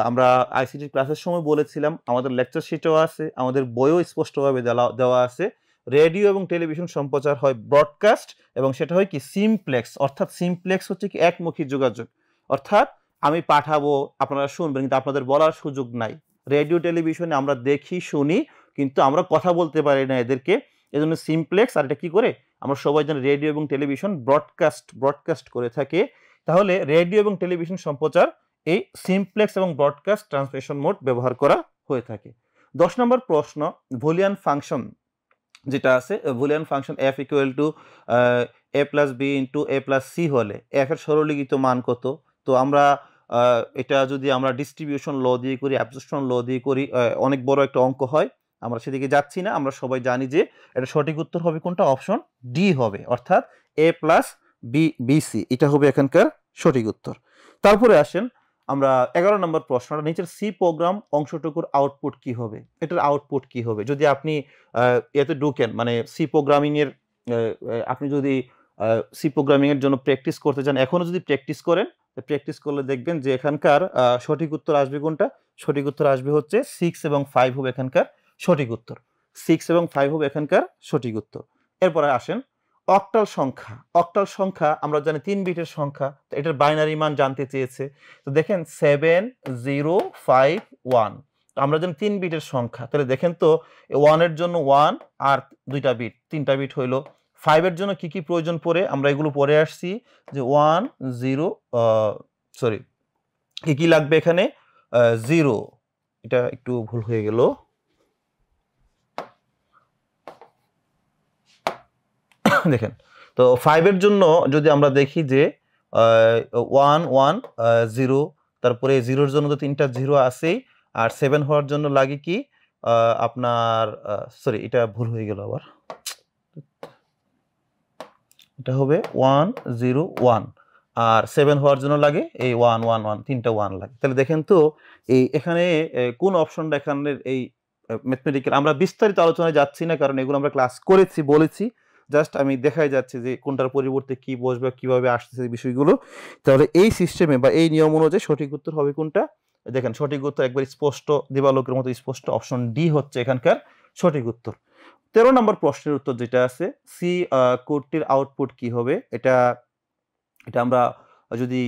আমরা আইসিটি ক্লাসের সময় বলেছিলাম, আমাদের লেকচার শিটেও আছে, আমাদের বইও স্পষ্টভাবে দেওয়া আছে। রেডিও এবং টেলিভিশন সম্প্রচার হয় ব্রডকাস্ট, এবং সেটা হয় কি সিমপ্লেক্স, অর্থাৎ সিমপ্লেক্স হচ্ছে কি একমুখী যোগাযোগ, অর্থাৎ আমি পাঠাবো, আপনারা শুনবেন, কিন্তু আপনাদের বলার সুযোগ নাই। রেডিও টেলিভিশনে আমরা দেখি শুনি, কিন্তু আমরা কথা বলতে পারি না এদেরকে, এজন্য সিমপ্লেক্স। আর এটা কি করে? আমরা সবাই জানি রেডিও এবং টেলিভিশন ব্রডকাস্ট করে থাকে। তাহলে রেডিও এবং টেলিভিশন সম্প্রচার এই সিমপ্লেক্স এবং ব্রডকাস্ট ট্রান্সমিশন মোড ব্যবহার করা হয়ে থাকে। 10 নম্বর প্রশ্ন, বুলিয়ান ফাংশন যেটা আছে, Boolean function f equal to a plus b into a plus c হলে f এর সরলীকৃত মান কত? তো আমরা এটা যদি আমরা ডিস্ট্রিবিউশন ল দিয়ে করি, অ্যাবজর্পশন ল দিয়ে করি, অনেক বড় একটা অঙ্ক হয়, আমরা সেদিকে যাচ্ছি না। আমরা সবাই জানি যে এটা সঠিক উত্তর হবে কোনটা? অপশন ডি হবে, অর্থাৎ a প্লাস bc, এটা হবে এখানকার সঠিক উত্তর। তারপরে আসেন আমরা 11 নম্বর প্রশ্নটা, নিচের সি প্রোগ্রাম অংশটুকুর আউটপুট কি হবে, এটার আউটপুট কি হবে। যদি আপনি এতে ঢুকেন, মানে সি প্রোগ্রামিং এর আপনি যদি সি প্রোগ্রামিং এর জন্য প্র্যাকটিস করতে চান, এখনো যদি প্র্যাকটিস করেন, প্র্যাকটিস করলে দেখবেন যে এখানকার সঠিক উত্তর আসবে কোনটা, সঠিক উত্তর আসবে হচ্ছে 6 এবং 5 হবে এখানকার সঠিক উত্তর। 6 এবং 5 হবে এখানকার সঠিক উত্তর। এরপরে আসেন অক্টাল সংখ্যা। অক্টাল সংখ্যা আমরা জানি 3 বিটের সংখ্যা, তো এটার বাইনারি মান জানতে চেয়েছে। তো দেখেন 7051, তো আমরা জানি 3 বিটের সংখ্যা, তাহলে দেখেন তো 1 এর জন্য 1 আর 2টা বিট, 3টা বিট হইলো। 5 এর জন্য কি কি প্রয়োজন পড়ে আমরা এগুলো পরে আসছি, যে 1 0 সরি কি কি লাগবে এখানে 0, এটা একটু ভুল হয়ে গেল, দেখেন তো 5 এর জন্য যদি আমরা দেখি যে 1 1 0, তারপরে 0 এর জন্য তো 3টা 0 আছেই, আর 7 হওয়ার জন্য লাগে কি আপনার সরি এটা ভুল হয়ে গেল, আবার এটা হবে 1 0 1, আর 7 হওয়ার জন্য লাগে এই 1 1 1, 3টা 1 লাগে। তাহলে দেখেন তো এই এখানে কোন অপশনটা এখানে এই ম্যাথমেটিক্যাল, আমরা বিস্তারিত আলোচনায় যাচ্ছি না কারণ এগুলো আমরা ক্লাস করেছি, বলেছি, জাস্ট আমি দেখাই যাচ্ছে যে কোনটার পরিবর্তে কি বসবে, কিভাবে আসতেছে এই বিষয়গুলো। তাহলে এই সিস্টেমে বা এই নিয়ম অনুযায়ী সঠিক উত্তর হবে কোনটা, দেখেন সঠিক উত্তর একবার স্পষ্ট, দিবালোকের মতো স্পষ্ট, অপশন ডি হচ্ছে এখানকার সঠিক উত্তর। 13 নম্বর প্রশ্নের উত্তর যেটা আছে, সি কোডটির আউটপুট কি হবে, এটা আমরা যদি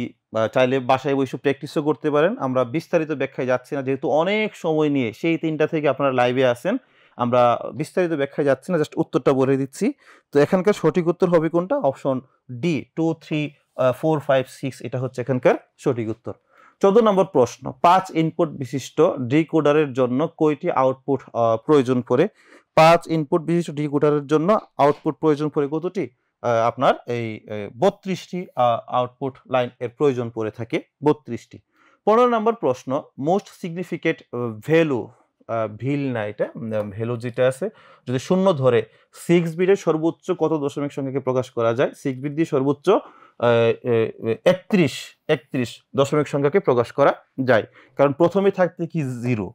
চাইলে বাসায় বসে প্র্যাকটিসও করতে পারেন, আমরা বিস্তারিত ব্যাখ্যায় যাচ্ছি না, যেহেতু অনেক সময় নিয়ে সেই 3টা থেকে আপনারা লাইভে আসেন, আমরা বিস্তারিত ব্যাখ্যায় যাচ্ছি না, জাস্ট উত্তরটা বলে দিচ্ছি। তো এখানকার সঠিক উত্তর হবে কোনটা, অপশন ডি 2 3 4 5 6, এটা হচ্ছে এখানকার সঠিক উত্তর। 14 নম্বর প্রশ্ন, 5 ইনপুট বিশিষ্ট ডিকোডারের জন্য কয়টি আউটপুট প্রয়োজন পড়ে। 5 ইনপুট বিশিষ্ট ডিকোডারের জন্য আউটপুট প্রয়োজন পড়ে কতটি, আপনার এই 32টি আউটপুট লাইন এর প্রয়োজন পড়ে থাকে, 32টি। 15 নম্বর প্রশ্ন, মোস্ট সিগনিফিকেন্ট ভ্যালু, ভিল না এটা ভ্যালু যেটা আছে, যদি শূন্য ধরে 6 বিটের সর্বোচ্চ কত দশমিক সংখ্যাকে প্রকাশ করা যায়, 6 বিট দিয়ে সর্বোচ্চ 31 দশমিক সংখ্যাকে প্রকাশ করা যায়। কারণ প্রথমে থাকতে কি 0,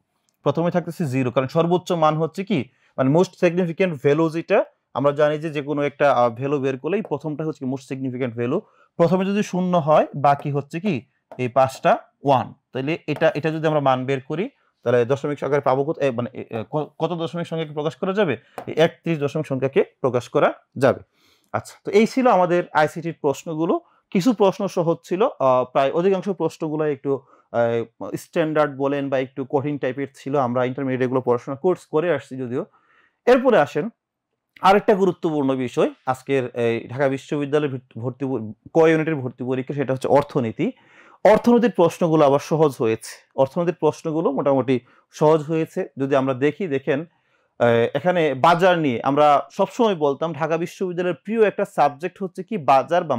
প্রথমে থাকতেছে 0, কারণ সর্বোচ্চ মান হচ্ছে কি, মানে মোস্ট সিগনিফিকেন্ট ভ্যালু যেটা আমরা জানি যে কোনো একটা ভ্যালু বের করলেই প্রথমটা হচ্ছে কি মোস্ট সিগনিফিকেন্ট ভ্যালু, প্রথমে যদি শূন্য হয় বাকি হচ্ছে কি এই 5টা 1, তাহলে এটা যদি আমরা মান বের করি তাহলে দশমিক সংখ্যায় পাবো মানে কত দশমিক সংখ্যাকে প্রকাশ করা যাবে, 31 দশমিক সংখ্যাকে প্রকাশ করা যাবে। আচ্ছা, তো এই ছিল আমাদের আইসিটির প্রশ্নগুলো। কিছু প্রশ্ন সহজ ছিল, প্রায় অধিকাংশ প্রশ্নগুলো একটু স্ট্যান্ডার্ড বলেন বা একটু কঠিন টাইপের ছিল, আমরা ইন্টারমিডিয়েট এগুলো পড়াশোনা কোর্স করে আসছি যদিও। এরপরে আসেন আরেকটা গুরুত্বপূর্ণ বিষয় আজকের এই ঢাকা বিশ্ববিদ্যালয়ের ভর্তি ক ইউনিটের ভর্তি পরীক্ষা, সেটা হচ্ছে অর্থনীতি। অর্থনীতির প্রশ্নগুলো আবার সহজ হয়েছে, অর্থনীতির প্রশ্নগুলো মোটামুটি সহজ হয়েছে। যদি আমরা দেখেন এখানে বাজার নিয়ে আমরা সবসময় বলতাম ঢাকা বিশ্ববিদ্যালয়ের প্রিয় একটা সাবজেক্ট হচ্ছে কি বাজার বা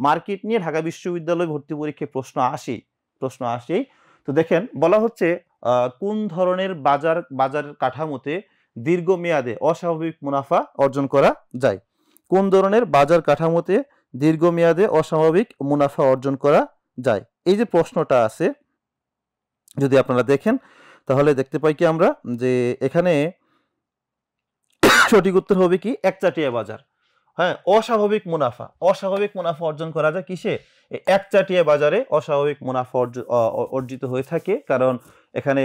মার্কেট নিয়ে ঢাকা বিশ্ববিদ্যালয় ভর্তি পরীক্ষায় প্রশ্ন আসেই। তো দেখেন বলা হচ্ছে কোন ধরনের বাজার কাঠামোতে দীর্ঘমেয়াদে অস্বাভাবিক মুনাফা অর্জন করা যায়, কোন ধরনের বাজার কাঠামোতে দীর্ঘমেয়াদে অস্বাভাবিক মুনাফা অর্জন করা যায়। এই যে প্রশ্নটা আছে যদি আপনারা দেখেন তাহলে দেখতে পাই কি আমরা যে এখানে সঠিক উত্তর হবে কি একচাটিয়া বাজার। হ্যাঁ, অস্বাভাবিক মুনাফা অর্জন করা যায় কিসে, একচাটিয়া বাজারে অস্বাভাবিক মুনাফা অর্জিত হয়ে থাকে, কারণ এখানে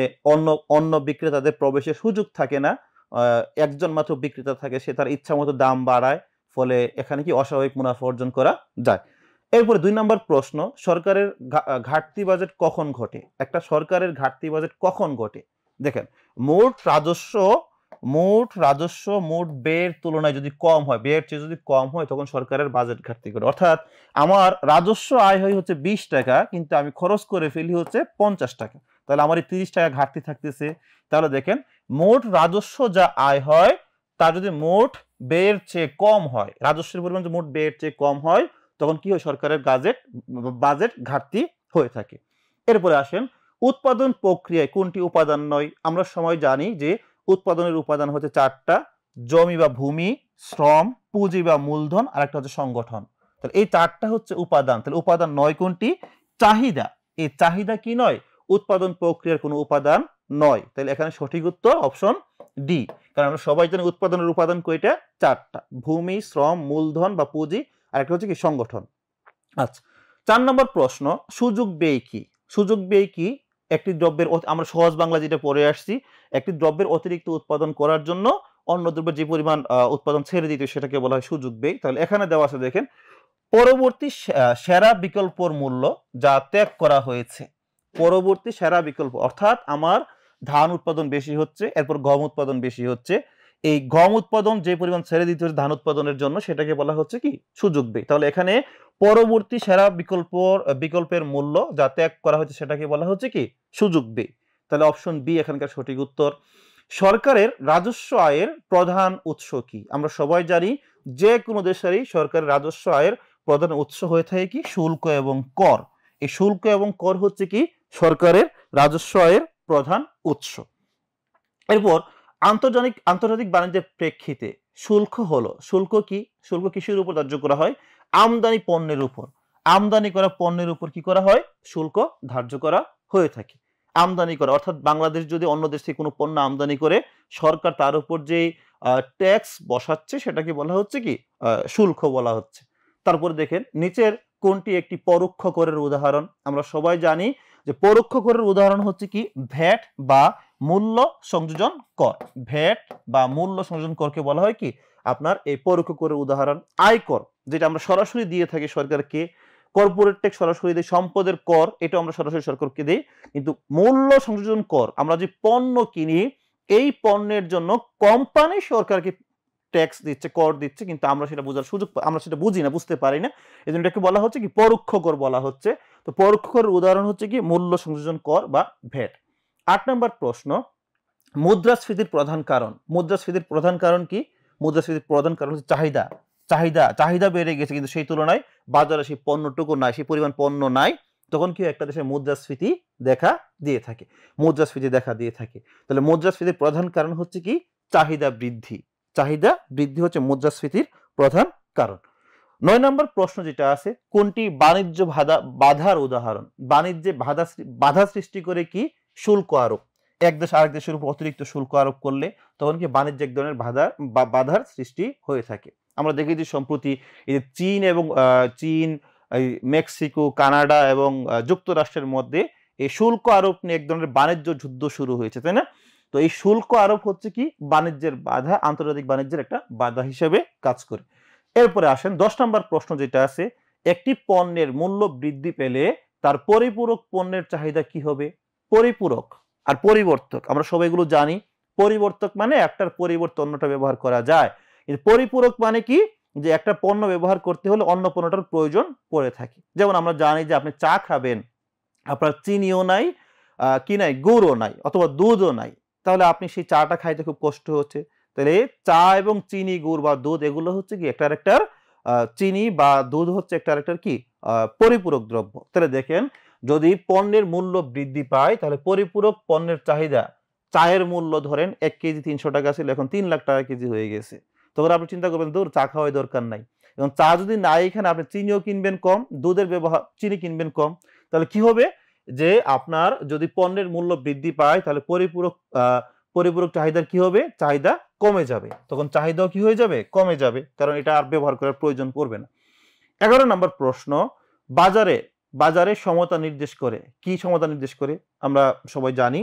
অন্য বিক্রেতাদের প্রবেশের সুযোগ থাকে না, একজন মাত্র বিক্রেতা থাকে, সে তার ইচ্ছা মতো দাম বাড়ায়, ফলে এখানে কি অস্বাভাবিক মুনাফা অর্জন করা যায়। এরপরে 2 নম্বর প্রশ্ন, সরকারের ঘাটতি বাজেট কখন ঘটে। একটা সরকারের ঘাটতি বাজেট কখন ঘটে, দেখেন মোট রাজস্ব মোট ব্যয়ের তুলনায় যদি কম হয়, ব্যয়ের চেয়ে যদি কম হয় তখন সরকারের বাজেট ঘাটতি ঘটে। অর্থাৎ আমার রাজস্ব আয় হয় হচ্ছে 20 টাকা, কিন্তু আমি খরচ করে ফেলি হচ্ছে 50 টাকা, তাহলে আমার এই 30 টাকা ঘাটতি থাকতেছে। তাহলে দেখেন মোট রাজস্ব যা আয় হয় তা যদি মোট ব্যয়ের চেয়ে কম হয়, রাজস্বের পরিমাণ যদি মোট ব্যয়ের চেয়ে কম হয় তখন কি হয়, সরকারের বাজেট ঘাটতি হয়ে থাকে। এরপরে আসেন উৎপাদন প্রক্রিয়ায় কোনটি উপাদান নয়। আমরা সবাই জানি যে উৎপাদনের উপাদান হচ্ছে 4টা, জমি বা ভূমি, শ্রম, পুঁজি বা মূলধন, আর একটা হচ্ছে সংগঠন। তাহলে এই 4টা হচ্ছে উপাদান। তাহলে উপাদান নয় কোনটি, চাহিদা, এই চাহিদা কি নয়? উৎপাদন প্রক্রিয়ার কোনো উপাদান নয়। তাহলে এখানে সঠিক উত্তর অপশন ডি। কারণ আমরা সবাই জানি উৎপাদনের উপাদান কয়টা? 4টা। ভূমি, শ্রম, মূলধন বা পুঁজি, আর একটা হচ্ছে কি সংগঠন। আচ্ছা, 4 নম্বর প্রশ্ন, সুযোগ ব্যয় কি? সুযোগ ব্যয় কি? একটি দ্রব্যের, আমরা সহজ বাংলা যেটা পড়ে আসছি, একটি দ্রব্যের অতিরিক্ত উৎপাদন করার জন্য অন্য দ্রব্যের যে পরিমাণ উৎপাদন ছেড়ে দিতে সেটাকে বলা হয় সুযোগ ব্যয়। তাহলে এখানে দেওয়া আছে দেখেন, পরবর্তী সেরা বিকল্পর মূল্য যা ত্যাগ করা হয়েছে। পরবর্তী সেরা বিকল্প অর্থাৎ আমার ধান উৎপাদন বেশি হচ্ছে, এরপর গম উৎপাদন বেশি হচ্ছে, এই গম উৎপাদন যে পরিমাণ ছেড়ে দিতে হচ্ছে ধান উৎপাদনের জন্য সেটাকে বলা হচ্ছে কি? সুযোগ ব্যয়। তাহলে এখানে পরবর্তী সেরা বিকল্পের মূল্য যা ত্যাগ করা হয়েছে সেটাকে বলা হচ্ছে কি? সুযোগ ব্যয়। তাহলে অপশন বি এখানকার সঠিক উত্তর। সরকারের রাজস্ব আয়ের প্রধান উৎস কি? আমরা সবাই জানি যে কোনো দেশেরই সরকারের রাজস্ব আয়ের প্রধান উৎস হয়ে থাকে কি? শুল্ক এবং কর। এই শুল্ক এবং কর হচ্ছে কি সরকারের রাজস্ব আয়ের প্রধান উৎস। এরপর আন্তর্জাতিক বাণিজ্যের প্রেক্ষিতে শুল্ক হলো, শুল্ক কি? শুল্ক কিসের উপর ধার্য করা হয়? আমদানি পণ্যের উপর। আমদানি করা পণ্যের উপর কি করা হয়? শুল্ক ধার্য করা হয়ে থাকে। আমদানি করা অর্থাৎ বাংলাদেশ যদি অন্য দেশ থেকে কোনো পণ্য আমদানি করে, সরকার তার উপর যে ট্যাক্স বসাচ্ছে সেটাকে বলা হচ্ছে কি? শুল্ক বলা হচ্ছে। তারপরে দেখেন নিচের কোনটি একটি পরোক্ষ করের উদাহরণ? আমরা সবাই জানি যে পরোক্ষ করের উদাহরণ হচ্ছে কি? ভ্যাট বা মূল্য সংযোজন কর। ভ্যাট বা মূল্য সংযোজন করকে বলা হয় কি? আপনার এই পরোক্ষ করের উদাহরণ। আয়কর যেটা আমরা সরাসরি দিয়ে থাকি সরকারকে, কর্পোরেট ট্যাক্স সরাসরি দিই, সম্পদের কর এটা আমরা সরাসরি সরকারকে দিই, কিন্তু মূল্য সংযোজন কর আমরা যে পণ্য কিনি এই পণ্যের জন্য কোম্পানি সরকারকে ট্যাক্স দিচ্ছে, কর দিচ্ছে, কিন্তু আমরা সেটা বোঝার সুযোগ, আমরা সেটা বুঝি না, বুঝতে পারি না, এই জন্য এটাকে বলা হচ্ছে কি? পরোক্ষ কর বলা হচ্ছে। তো পরোক্ষ করের উদাহরণ হচ্ছে কি? মূল্য সংযোজন কর বা ভ্যাট। 8 নম্বর প্রশ্ন, মুদ্রাস্ফীতির প্রধান কারণ। মুদ্রাস্ফীতির প্রধান কারণ কি? মুদ্রাস্ফীতির প্রধান কারণ হচ্ছে চাহিদা। চাহিদা বেড়ে গেছে, কিন্তু সেই তুলনায় বাজারে সেই পণ্যটুকু নাই, সেই পরিমাণ পণ্য নাই, তখন কি একটা দেশে মুদ্রাস্ফীতি দেখা দিয়ে থাকে। মুদ্রাস্ফীতি দেখা দিয়ে থাকে। তাহলে মুদ্রাস্ফীতির প্রধান কারণ হচ্ছে কি? চাহিদা বৃদ্ধি। চাহিদা বৃদ্ধি হচ্ছে মুদ্রাস্ফীতির প্রধান কারণ। 9 নম্বর প্রশ্ন যেটা আছে, কোনটি বাণিজ্য বাধার উদাহরণ? বাণিজ্যে বাধা সৃষ্টি করে কি? শুল্ক আরোপ। এক দেশ আরেক দেশের উপর অতিরিক্ত শুল্ক আরোপ করলে তখন কি বাণিজ্য এক ধরনের বাধার সৃষ্টি হয়ে থাকে। আমরা দেখেছি সম্প্রতি এই চীন, মেক্সিকো, কানাডা এবং যুক্তরাষ্ট্রের মধ্যে এই শুল্ক আরোপ নিয়ে এক ধরনের বাণিজ্য যুদ্ধ শুরু হয়েছে, তাই না? তো এই শুল্ক আরোপ হচ্ছে কি? বাণিজ্যের বাধা, আন্তর্জাতিক বাণিজ্যের একটা বাধা হিসেবে কাজ করে। এরপরে আসেন 10 নম্বর প্রশ্ন যেটা আছে, একটি পণ্যের মূল্য বৃদ্ধি পেলে তার পরিপূরক পণ্যের চাহিদা কি হবে? পরিপূরক আর পরিবর্তক আমরা সবাই এগুলো জানি। পরিবর্তক মানে একটার পরিবর্তে অন্যটা ব্যবহার করা যায়, কিন্তু পরিপূরক মানে কি? যে একটা পণ্য ব্যবহার করতে হলে অন্য পণ্যটার প্রয়োজন পড়ে থাকে। যেমন আমরা জানি যে আপনি চা খাবেন, আপনার চিনিও নাই, কি নাই, গুড়ও নাই, অথবা দুধও নাই, তাহলে আপনি সেই চাটা খাইতে খুব কষ্ট হচ্ছে। তাহলে চা এবং চিনি, গুড় বা দুধ এগুলো হচ্ছে কি একটা আরেকটার, চিনি বা দুধ হচ্ছে একটা আরেকটার কি? পরিপূরক দ্রব্য। তাহলে দেখেন যদি পণ্যের মূল্য বৃদ্ধি পায় তাহলে পরিপূরক পণ্যের চাহিদা, চায়ের মূল্য ধরেন 1 কেজি 300 টাকা ছিল, এখন 3 লাখ টাকা কেজি হয়ে গেছে, তখন আপনি চিন্তা করবেন দূর চা খাওয়াই দরকার নাই। এবং চা যদি নাই এখানে আপনি চিনিও কিনবেন কম, দুধের ব্যবহার, চিনি কিনবেন কম, তাহলে কি হবে? যে আপনার যদি পণ্যের মূল্য বৃদ্ধি পায় তাহলে পরিপূরক চাহিদার কি হবে? চাহিদা কমে যাবে, তখন চাহিদাও কি হয়ে যাবে? কমে যাবে, কারণ এটা আর ব্যবহার করার প্রয়োজন পড়বে না। 11 নম্বর প্রশ্ন, বাজারে সমতা নির্দেশ করে কি? সমতা নির্দেশ করে আমরা সবাই জানি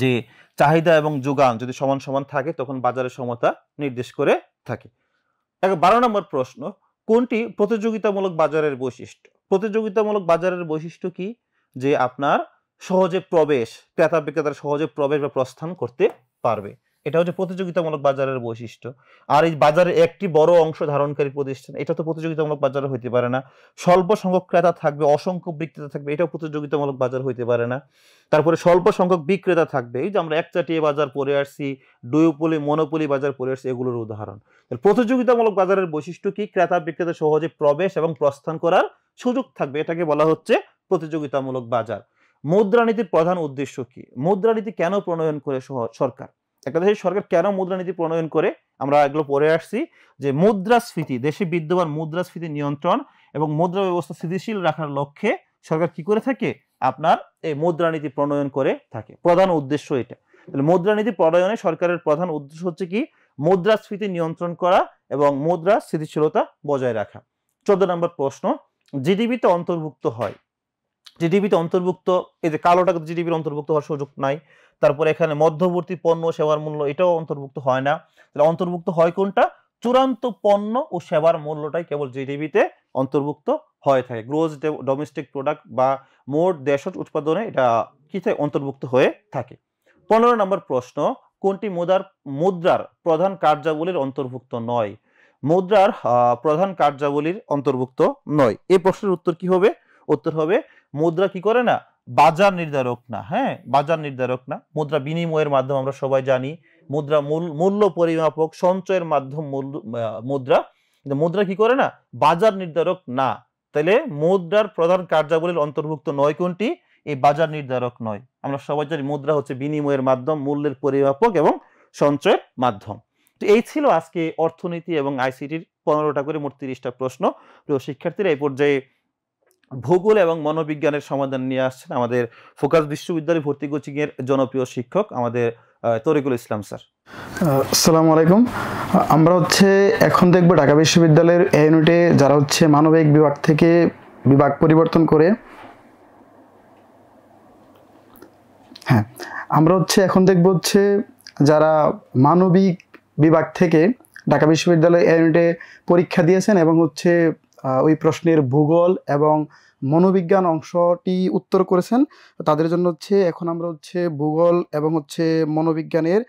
যে চাহিদা এবং যোগান যদি সমান সমান থাকে তখন বাজারে সমতা নির্দেশ করে থাকে। 12 নম্বর প্রশ্ন, কোনটি প্রতিযোগিতামূলক বাজারের বৈশিষ্ট্য? প্রতিযোগিতামূলক বাজারের বৈশিষ্ট্য কি? যে আপনার সহজে প্রবেশ, ক্রেতা বিক্রেতার সহজে প্রবেশ বা প্রস্থান করতে পারবে, এটা হচ্ছে প্রতিযোগিতামূলক বাজারের বৈশিষ্ট্য। আর এই বাজারে একটি বড় অংশ ধারণকারী প্রতিষ্ঠান, এটা তো প্রতিযোগিতামূলক বাজার হইতে পারে না। স্বল্প সংখ্যক ক্রেতা থাকবে, অসংখ্য বিক্রেতা থাকবে, এটাও প্রতিযোগিতামূলক বাজার হইতে পারে না। তারপরে স্বল্প সংখ্যক বিক্রেতা থাকবে, এই যে আমরা একচাটিয়া বাজার পড়ে আসছি, ডুওপলি, মনোপলি বাজার পড়ে আসছি, এগুলোর উদাহরণ। প্রতিযোগিতামূলক বাজারের বৈশিষ্ট্য কি? ক্রেতা বিক্রেতা সহজে প্রবেশ এবং প্রস্থান করার সুযোগ থাকবে, এটাকে বলা হচ্ছে প্রতিযোগিতামূলক বাজার। মুদ্রানীতির প্রধান উদ্দেশ্য কি? মুদ্রানীতি কেন প্রণয়ন করে সরকার? একটা দেশের সরকার কেন মুদ্রানীতি প্রণয়ন করে? আমরা এগুলো পড়ে আসছি যে মুদ্রাস্ফীতি, দেশে বিদ্যমান মুদ্রাস্ফীতি নিয়ন্ত্রণ এবং মুদ্রা ব্যবস্থা স্থিতিশীল রাখার লক্ষ্যে সরকার কি করে থাকে? আপনার এই মুদ্রানীতি প্রণয়ন করে থাকে। প্রধান উদ্দেশ্য এটা। তাহলে মুদ্রানীতি প্রণয়নে সরকারের প্রধান উদ্দেশ্য হচ্ছে কি, মুদ্রাস্ফীতি নিয়ন্ত্রণ করা এবং মুদ্রা স্থিতিশীলতা বজায় রাখা। 14 নম্বর প্রশ্ন, জিডিপিতে অন্তর্ভুক্ত হয়। জিডিপিতে অন্তর্ভুক্ত, এই যে কালো টাকা জিডিপির অন্তর্ভুক্ত হওয়ার সুযোগ নাই। তারপরে এখানে মধ্যবর্তী পণ্য সেবার মূল্য, এটাও অন্তর্ভুক্ত হয় না। তাহলে অন্তর্ভুক্ত হয় কোনটা? চূড়ান্ত পণ্য ও সেবার মূল্যটাই কেবল জিডিপিতে অন্তর্ভুক্ত হয়ে থাকে। গ্রোস ডোমেস্টিক প্রোডাক্ট বা মোট দেশজ উৎপাদনে এটা কিতে অন্তর্ভুক্ত হয়ে থাকে। 15 নম্বর প্রশ্ন, কোনটি মুদ্রার প্রধান কার্যাবলীর অন্তর্ভুক্ত নয়? মুদ্রার প্রধান কার্যাবলীর অন্তর্ভুক্ত নয়। এই প্রশ্নের উত্তর কি হবে? উত্তর হবে মুদ্রা কি করে না, বাজার নির্ধারক না। হ্যাঁ, বাজার নির্ধারক না। মুদ্রা বিনিময়ের মাধ্যম আমরা সবাই জানি। মুদ্রা মূল্য পরিমাপক, সঞ্চয়ের মাধ্যম মুদ্রা। কিন্তু মুদ্রা কি করে না, বাজার নির্ধারক না। তাহলে মুদ্রার প্রধান কার্যাবলীর অন্তর্ভুক্ত নয় কোনটি? এই বাজার নির্ধারক নয়। আমরা সবাই জানি মুদ্রা হচ্ছে বিনিময়ের মাধ্যম, মূল্যের পরিমাপক এবং সঞ্চয়ের মাধ্যম। তো এই ছিল আজকে অর্থনীতি এবং আইসিটির 15টা করে মোট 30টা প্রশ্ন। প্রিয় শিক্ষার্থীরা, এই পর্যায়ে ভূগোল এবং মনোবিজ্ঞানের সমাধান নিয়ে আসছেন আমাদের ফোকাস বিশ্ববিদ্যালয় ভর্তি কোচিং এর জনপ্রিয় শিক্ষক আমাদের তরিকুল ইসলাম স্যার। আসসালামু আলাইকুম। আমরা এখন দেখব ঢাকা বিশ্ববিদ্যালয়ের এই ইউনিটে যারা মানবিক বিভাগ থেকে বিভাগ পরিবর্তন করে, হ্যাঁ আমরা এখন দেখব যারা মানবিক বিভাগ থেকে ঢাকা বিশ্ববিদ্যালয় এই ইউনিটে পরীক্ষা দিয়েছেন এবং ওই প্রশ্নের ভূগোল এবং মনোবিজ্ঞান অংশটি উত্তর করেছেন। তাদের জন্য এখন আমরা ভূগোল এবং মনোবিজ্ঞানের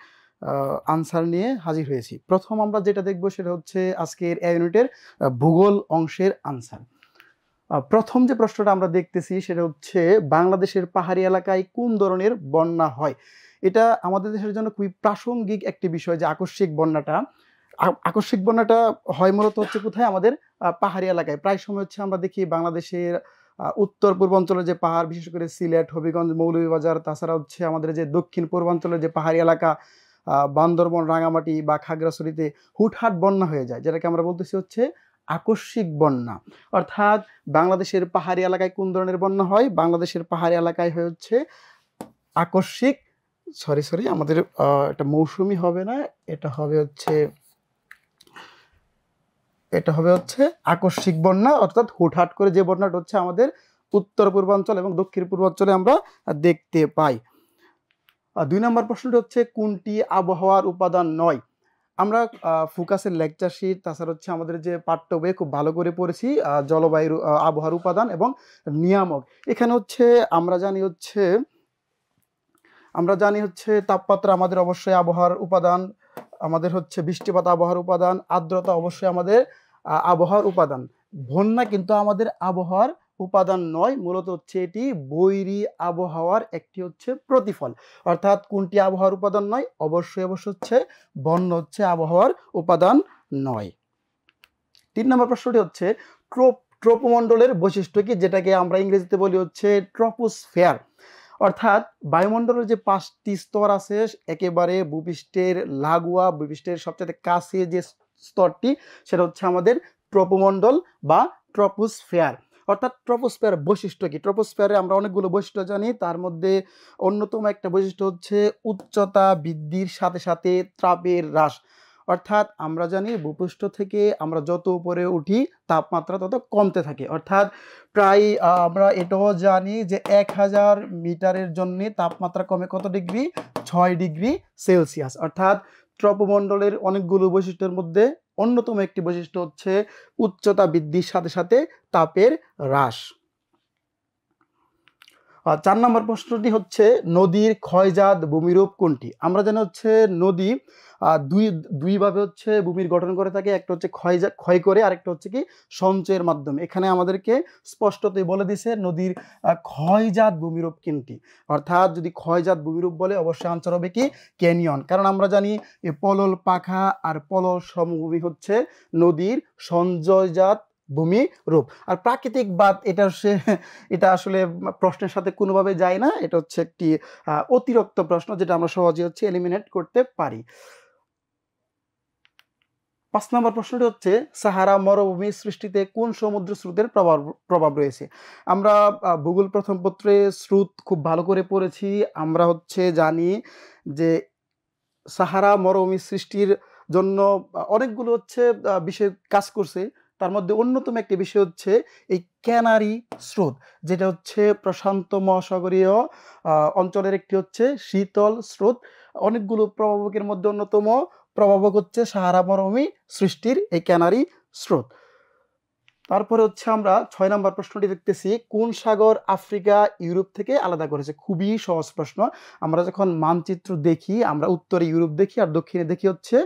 আনসার নিয়ে হাজির হয়েছি। প্রথম আমরা যেটা দেখব সেটা আজকের এই ইউনিটের ভূগোল অংশের আনসার। প্রথম যে প্রশ্নটা আমরা দেখতেছি সেটা বাংলাদেশের পাহাড়ি এলাকায় কোন ধরনের বন্যা হয়। এটা আমাদের দেশের জন্য খুবই প্রাসঙ্গিক একটি বিষয় যে আকস্মিক বন্যাটা হয় মূলত কোথায়, আমাদের পাহাড়ি এলাকায়। প্রায় সময় আমরা দেখি বাংলাদেশের উত্তর পূর্বাঞ্চলের যে পাহাড়, বিশেষ করে সিলেট, হবিগঞ্জ, মৌলভীবাজার, তাছাড়া আমাদের যে দক্ষিণ পূর্বাঞ্চলের যে পাহাড়ি এলাকা বান্দরবন, রাঙামাটি বা খাগড়াছড়িতে হুটহাট বন্যা হয়ে যায়, যেটাকে আমরা বলতেছি আকস্মিক বন্যা। অর্থাৎ বাংলাদেশের পাহাড়ি এলাকায় কোন ধরনের বন্যা হয়? বাংলাদেশের পাহাড়ি এলাকায় আকস্মিক, সরি আমাদের এটা মৌসুমি হবে না, এটা হবে আকস্মিক বন্যা। অর্থাৎ হুটহাট করে যে বন্যাটা আমাদের উত্তর পূর্বাঞ্চল এবং দক্ষিণ পূর্বাঞ্চলে আমরা দেখতে পাই। 2 নম্বর প্রশ্নটি কোনটি আবহাওয়ার উপাদান নয়? আমরা ফোকাসের লেকচার শিট, তাছাড়া আমাদের যে পাঠ্য বই খুব ভালো করে পড়েছি জলবায়ুর আবহাওয়ার উপাদান এবং নিয়ামক। এখানে আমরা জানি তাপমাত্রা আমাদের অবশ্যই আবহাওয়ার উপাদান, আমাদের বৃষ্টিপাত আবহাওয়ার উপাদান, আর্দ্রতা অবশ্যই আমাদের আবহাওয়ার উপাদান। বন্যা কিন্তু আমাদের আবহাওয়ার উপাদান নয়, মূলত এটি বৈরী আবহাওয়ার একটি প্রতিফল। অর্থাৎ কোনটি আবহাওয়ার উপাদান নয়? অবশ্যই বন্যা আবহাওয়ার উপাদান নয়। 3 নম্বর প্রশ্নটি ট্রপোমণ্ডলের বৈশিষ্ট্য কি, যেটাকে আমরা ইংরেজিতে বলি ট্রপোস্ফিয়ার। অর্থাৎ বায়ুমণ্ডলের যে 5টি স্তর আছে, একেবারে ভূপৃষ্ঠের লাগোয়া, ভূপৃষ্ঠের সবচেয়ে কাছে যে স্তরটি সেটা আমাদের ট্রপোমণ্ডল বা ট্রপোস্ফিয়ার। অর্থাৎ ট্রপোস্ফিয়ার বৈশিষ্ট্য কি? ট্রপোস্ফিয়ারে আমরা অনেকগুলো বৈশিষ্ট্য জানি, তার মধ্যে অন্যতম একটা বৈশিষ্ট্য উচ্চতা বৃদ্ধির সাথে সাথে তাপের হ্রাস। অর্থাৎ আমরা জানি ভূপৃষ্ঠ থেকে আমরা যত উপরে উঠি তাপমাত্রা তত কমতে থাকে। অর্থাৎ প্রায় আমরা এটাও জানি যে 1000 মিটারের জন্য তাপমাত্রা কমে কত ডিগ্রি? 6 degree Celsius. অর্থাৎ ট্রপোমণ্ডলের অনেকগুলো বৈশিষ্ট্যের মধ্যে অন্যতম একটি বৈশিষ্ট্য উচ্চতা বৃদ্ধির সাথে সাথে তাপের হ্রাস। 4 নম্বর প্রশ্নটি নদীর ক্ষয়জাত ভূমিরূপ কোনটি? আমরা জানি নদী দুই ভাবে ভূমির গঠন করে থাকে। একটা ক্ষয় করে, আরেকটা কি সঞ্চয়ের মাধ্যমে। এখানে আমাদেরকে স্পষ্টতই বলে দিছে নদীর ক্ষয়জাত ভূমিরূপ কোনটি। অর্থাৎ যদি ক্ষয়জাত ভূমিরূপ বলে অবশ্যই আনসার হবে কি ক্যানিয়ন। কারণ আমরা জানি পলল পাখা আর পলল সমভূমি নদীর সঞ্চয়জাত ভূমি রূপ। আর প্রাকৃতিক বাঁধ এটা আসলে প্রশ্নের সাথে কোনোভাবে যায় না, এটা একটি অতিরিক্ত প্রশ্ন যেটা আমরা সহজে এলিমিনেট করতে পারি। 5 নম্বর প্রশ্নটি হচ্ছে সাহারা মরুভূমি সৃষ্টিতে কোন সমুদ্র স্রোতের প্রভাব রয়েছে। আমরা ভূগোল প্রথম পত্রে স্রোত খুব ভালো করে পড়েছি। আমরা হচ্ছে জানি যে সাহারা মরুভূমি সৃষ্টির জন্য অনেকগুলো হচ্ছে বিষয় কাজ করছে। তার মধ্যে অন্যতম একটি বিষয় হচ্ছে এই ক্যানারি স্রোত, যেটা হচ্ছে প্রশান্ত মহাসাগরীয় অঞ্চলের একটি হচ্ছে শীতল স্রোত। অনেকগুলো প্রভাবকের মধ্যে অন্যতম প্রভাবক হচ্ছে সাহারা মরুভূমি সৃষ্টির এই ক্যানারি স্রোত। তারপরে হচ্ছে আমরা 6 নম্বর প্রশ্নটি দেখতেছি, কোন সাগর আফ্রিকা ইউরোপ থেকে আলাদা করেছে। খুবই সহজ প্রশ্ন। আমরা যখন মানচিত্র দেখি আমরা উত্তরে ইউরোপ দেখি আর দক্ষিণে দেখি হচ্ছে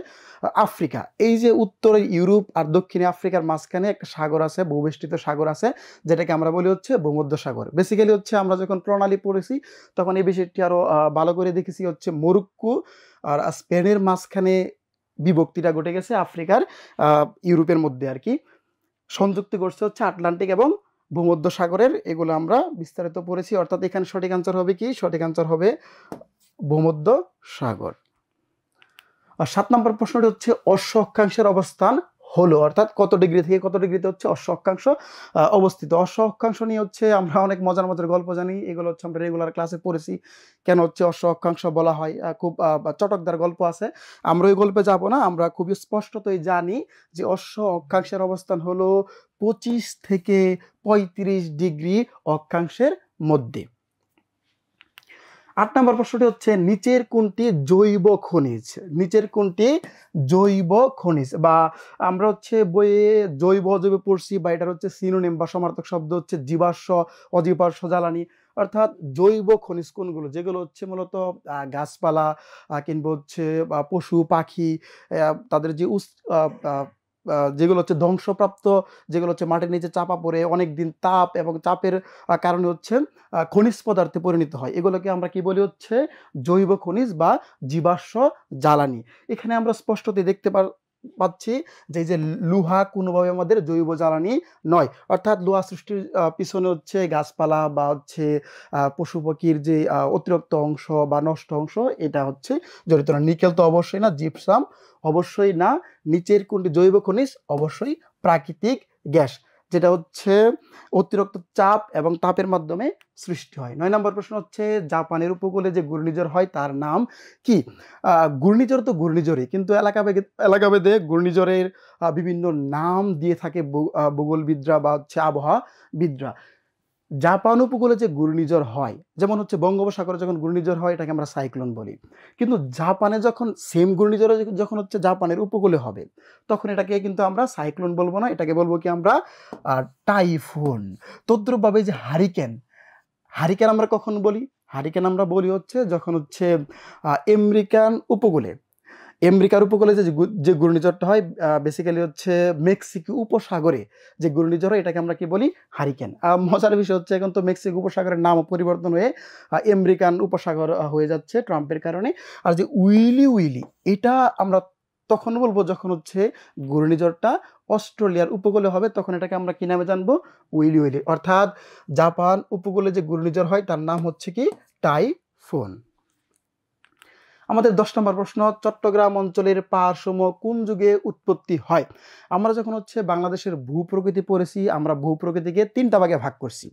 আফ্রিকা। এই যে উত্তরে ইউরোপ আর দক্ষিণে আফ্রিকার মাঝখানে একটা সাগর আছে, ভূবেষ্টিত সাগর আছে, যেটাকে আমরা বলি হচ্ছে ভূমধ্যসাগর। বেসিক্যালি হচ্ছে আমরা যখন প্রণালী পড়েছি তখন এই বিষয়টি আরো ভালো করে দেখেছি হচ্ছে মরক্কো আর স্পেনের মাঝখানে বিভক্তিটা ঘটে গেছে আফ্রিকার ইউরোপের মধ্যে আর কি। সংযুক্তি করছে হচ্ছে আটলান্টিক এবং ভূমধ্যসাগরের। এগুলো আমরা বিস্তারিত পড়েছি। অর্থাৎ এখানে সঠিক আনসার হবে কি? সঠিক আনসার হবে ভূমধ্যসাগর। আর 7 নম্বর প্রশ্নটি হচ্ছে অশ্ব অক্ষাংশের অবস্থান হলো, অর্থাৎ কত ডিগ্রি থেকে কত ডিগ্রিতে হচ্ছে অশ্ব অক্ষাংশ অবস্থিত। অশ্ব অক্ষাংশ নিয়ে হচ্ছে আমরা অনেক মজার মজার গল্প জানি, এগুলো হচ্ছে আমরা রেগুলার ক্লাসে পড়েছি। কেন হচ্ছে অশ্ব অক্ষাংশ বলা হয়, খুব চটকদার গল্প আছে। আমরা ওই গল্পে যাব না, আমরা খুবই স্পষ্টতই জানি যে অশ্ব অক্ষাংশের অবস্থান হলো 25 থেকে 35 ডিগ্রি অক্ষাংশের মধ্যে। 8 নম্বর প্রশ্নটি হচ্ছে নিচের কোনটি জৈব খনিজ। নিচের কোনটি জৈব খনিজ, বা আমরা হচ্ছে বইয়ে জৈব অজৈব পড়ছি, বা এটার হচ্ছে সিনোনিম বা সমার্থক শব্দ হচ্ছে জীবাশ্ম, অজীবাশ্ম জ্বালানি। অর্থাৎ জৈব খনিজ কোনগুলো, যেগুলো হচ্ছে মূলত গাছপালা কিংবা হচ্ছে পশু পাখি তাদের যে যেগুলো হচ্ছে ধ্বংসপ্রাপ্ত, যেগুলো হচ্ছে মাটির নিচে চাপা পড়ে অনেক দিন তাপ এবং চাপের কারণে হচ্ছে খনিজ পদার্থে পরিণত হয়, এগুলোকে আমরা কি বলি হচ্ছে জৈব খনিজ বা জীবাশ্ম জ্বালানি। এখানে আমরা স্পষ্টতই দেখতে পাচ্ছি যে এই যে লোহা কোনোভাবে আমাদের জৈব জ্বালানি নয়। অর্থাৎ লোহা সৃষ্টির পিছনে হচ্ছে গাছপালা বা হচ্ছে পশু পাখির যে অতিরিক্ত অংশ বা নষ্ট অংশ, এটা হচ্ছে জড়িত না। নিকেল তো অবশ্যই না, জিপসাম অবশ্যই না। নিচের কোনটি জৈব খনিজ? অবশ্যই প্রাকৃতিক গ্যাস, যেটা হচ্ছে অতিরিক্ত চাপ এবং তাপের মাধ্যমে সৃষ্টি হয়। 9 নম্বর প্রশ্ন হচ্ছে জাপানের উপকূলে যে ঘূর্ণিঝড় হয় তার নাম কি। ঘূর্ণিঝড় তো ঘূর্ণিঝড়ই, কিন্তু এলাকাভেদে ঘূর্ণিঝড়ের বিভিন্ন নাম দিয়ে থাকে ভূগোলবিদরা বা হচ্ছে আবহাওয়াবিদরা। জাপান উপকূলে যে ঘূর্ণিঝড় হয়, যেমন হচ্ছে বঙ্গোপসাগরে যখন ঘূর্ণিঝড় হয় এটাকে আমরা সাইক্লোন বলি, কিন্তু জাপানে যখন সেম ঘূর্ণিঝড় যখন হচ্ছে জাপানের উপকূলে হবে তখন এটাকে কিন্তু আমরা সাইক্লোন বলবো না, এটাকে বলবো কি আমরা টাইফুন। তদ্রুপভাবে যে হারিকেন, হারিকেন আমরা কখন বলি? হারিকেন আমরা বলি হচ্ছে যখন হচ্ছে আমেরিকার উপকূলে যে ঘূর্ণিঝড়টা হয়, বেসিক্যালি হচ্ছে মেক্সিকো উপসাগরে যে ঘূর্ণিঝড় হয় এটাকে আমরা কি বলি? হারিকেন। মজার বিষয় হচ্ছে এখন তো মেক্সিকো উপসাগরের নাম পরিবর্তন হয়ে আমেরিকান উপসাগর হয়ে যাচ্ছে ট্রাম্পের কারণে। আর যে উইলি এটা আমরা তখন বলবো যখন হচ্ছে ঘূর্ণিঝড়টা অস্ট্রেলিয়ার উপকূলে হবে, তখন এটাকে আমরা কি নামে জানবো? উইলি। অর্থাৎ জাপান উপকূলে যে ঘূর্ণিঝড় হয় তার নাম হচ্ছে কি? টাইফুন। আমাদের 10 নম্বর প্রশ্ন, চট্টগ্রাম অঞ্চলের পাহাড়সমূহ কোন যুগে উৎপত্তি হয়? আমরা যখন হচ্ছে বাংলাদেশের ভূপ্রকৃতি পড়েছি, আমরা ভূপ্রকৃতিকে 3টা ভাগে ভাগ করছি।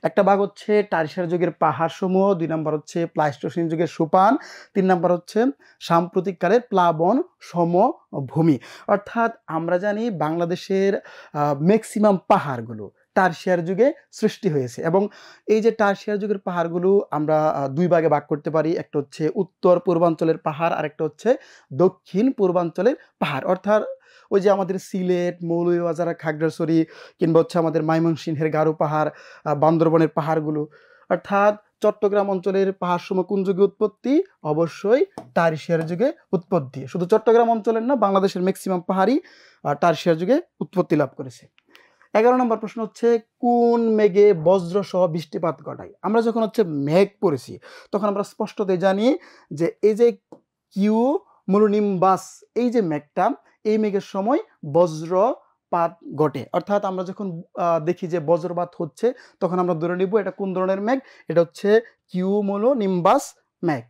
একটা ভাগ হচ্ছে টারশিয়ারি যুগের পাহাড়সমূহ, 2 নম্বর হচ্ছে প্লাইস্টোসিন যুগের সোপান, 3 নম্বর হচ্ছে সাম্প্রতিককালের প্লাবন সমভূমি। অর্থাৎ আমরা জানি বাংলাদেশের ম্যাক্সিমাম পাহাড়গুলো টারশিয়ারি যুগে সৃষ্টি হয়েছে, এবং এই যে টারশিয়ারি যুগের পাহাড়গুলো আমরা 2 ভাগে ভাগ করতে পারি। একটা হচ্ছে উত্তর পূর্বাঞ্চলের পাহাড়, আর একটা হচ্ছে দক্ষিণ পূর্বাঞ্চলের পাহাড়। অর্থাৎ ওই যে আমাদের সিলেট, মৌলভীবাজার, খাগড়াছড়ি কিংবা হচ্ছে আমাদের ময়মনসিংহের গারো পাহাড়, বান্দরবনের পাহাড়গুলো। অর্থাৎ চট্টগ্রাম অঞ্চলের পাহাড়সমূহ কোন যুগে উৎপত্তি? অবশ্যই টারশিয়ারি যুগে উৎপত্তি। শুধু চট্টগ্রাম অঞ্চলের না, বাংলাদেশের ম্যাক্সিমাম পাহাড়ই টারশিয়ারি যুগে উৎপত্তি লাভ করেছে। 11 নম্বর প্রশ্ন হচ্ছে কোন মেঘে বজ্র সহ বৃষ্টিপাত ঘটায়? আমরা যখন হচ্ছে মেঘ পড়েছি তখন আমরা স্পষ্টতই জানি যে এই যে কিউমুলোনিম্বাস, এই যে মেঘটা, এই মেঘের সময় বজ্রপাত ঘটে। অর্থাৎ আমরা যখন দেখি যে বজ্রপাত হচ্ছে তখন আমরা ধরে নিব এটা কোন ধরনের মেঘ? এটা হচ্ছে কিউমুলোনিম্বাস মেঘ।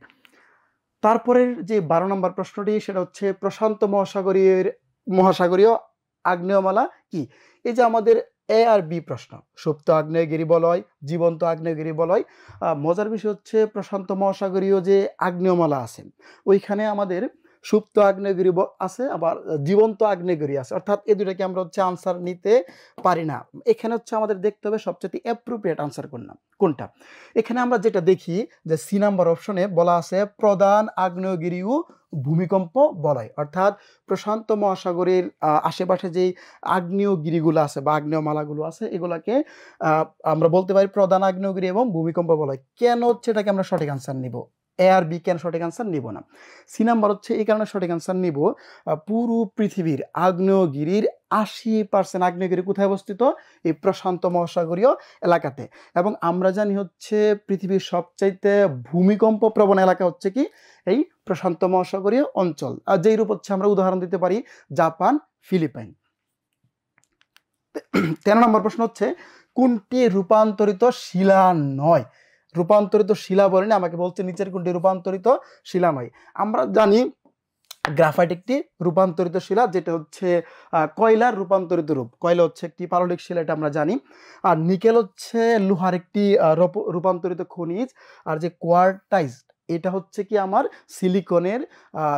তারপরের যে 12 নম্বর প্রশ্নটি সেটা হচ্ছে প্রশান্ত মহাসাগরীয় মহাসাগরীয় আগ্নেয়মালা কি? এই যে আমাদের এ আর বি প্রশ্ন, সুপ্ত আগ্নেয়গিরি বলয়, জীবন্ত আগ্নেয়গিরি বলয়। মজার বিষয় হচ্ছে প্রশান্ত মহাসাগরীয় যে আগ্নেয়মালা আছে ওইখানে আমাদের সুপ্ত আগ্নেয়গিরি আছে, আবার জীবন্ত আগ্নেয়গিরি আছে, অর্থাৎ এই দুটাকে আমরা হচ্ছে আনসার নিতে পারি না। এখানে হচ্ছে আমাদের দেখতে হবে সবচেয়ে অ্যাপ্রোপ্রিয়েট আনসার কোনটা। এখানে আমরা যেটা দেখি যে সি নাম্বার অপশনে বলা আছে প্রধান আগ্নেয়গিরি ও ভূমিকম্প বলয়, অর্থাৎ প্রশান্ত মহাসাগরের আশেপাশে যেই আগ্নেয়গিরিগুলো আছে বা আগ্নেয়মালাগুলো আছে এগুলাকে আমরা বলতে পারি প্রধান আগ্নেয়গিরি এবং ভূমিকম্প বলয়। কেন হচ্ছে এটাকে আমরা সঠিক আনসার নিব? এ আর বি কেন সঠিক আনসার নিব না? সি নাম্বার হচ্ছে এই কারণে সঠিক আনসার নিব, পুরো পৃথিবীর আগ্নেয়গিরির 80% আগ্নেয়গিরি কোথায় অবস্থিত? এই প্রশান্ত মহাসাগরীয় এলাকাতে। এবং আমরা জানি হচ্ছে পৃথিবীর সবচাইতে ভূমিকম্প প্রবণ এলাকা হচ্ছে কি? এই প্রশান্ত মহাসাগরীয় অঞ্চল। আর যেই রূপ হচ্ছে আমরা উদাহরণ দিতে পারি জাপান, ফিলিপাইন। 13 নম্বর প্রশ্ন হচ্ছে কোনটি রূপান্তরিত শিলা নয়? রূপান্তরিত শিলা বলেনি, আমাকে বলছে নিচের কোনটি রূপান্তরিত শিলা নয়। আমরা জানি গ্রাফাইট একটি রূপান্তরিত শিলা, যেটা হচ্ছে কয়লার রূপান্তরিত রূপ। কয়লা হচ্ছে একটি পাললিক শিলা, এটা আমরা জানি। আর নিকেল হচ্ছে লোহার একটি রূপান্তরিত খনিজ। আর যে কোয়ার্টাইজ এটা হচ্ছে কি আমার সিলিকনের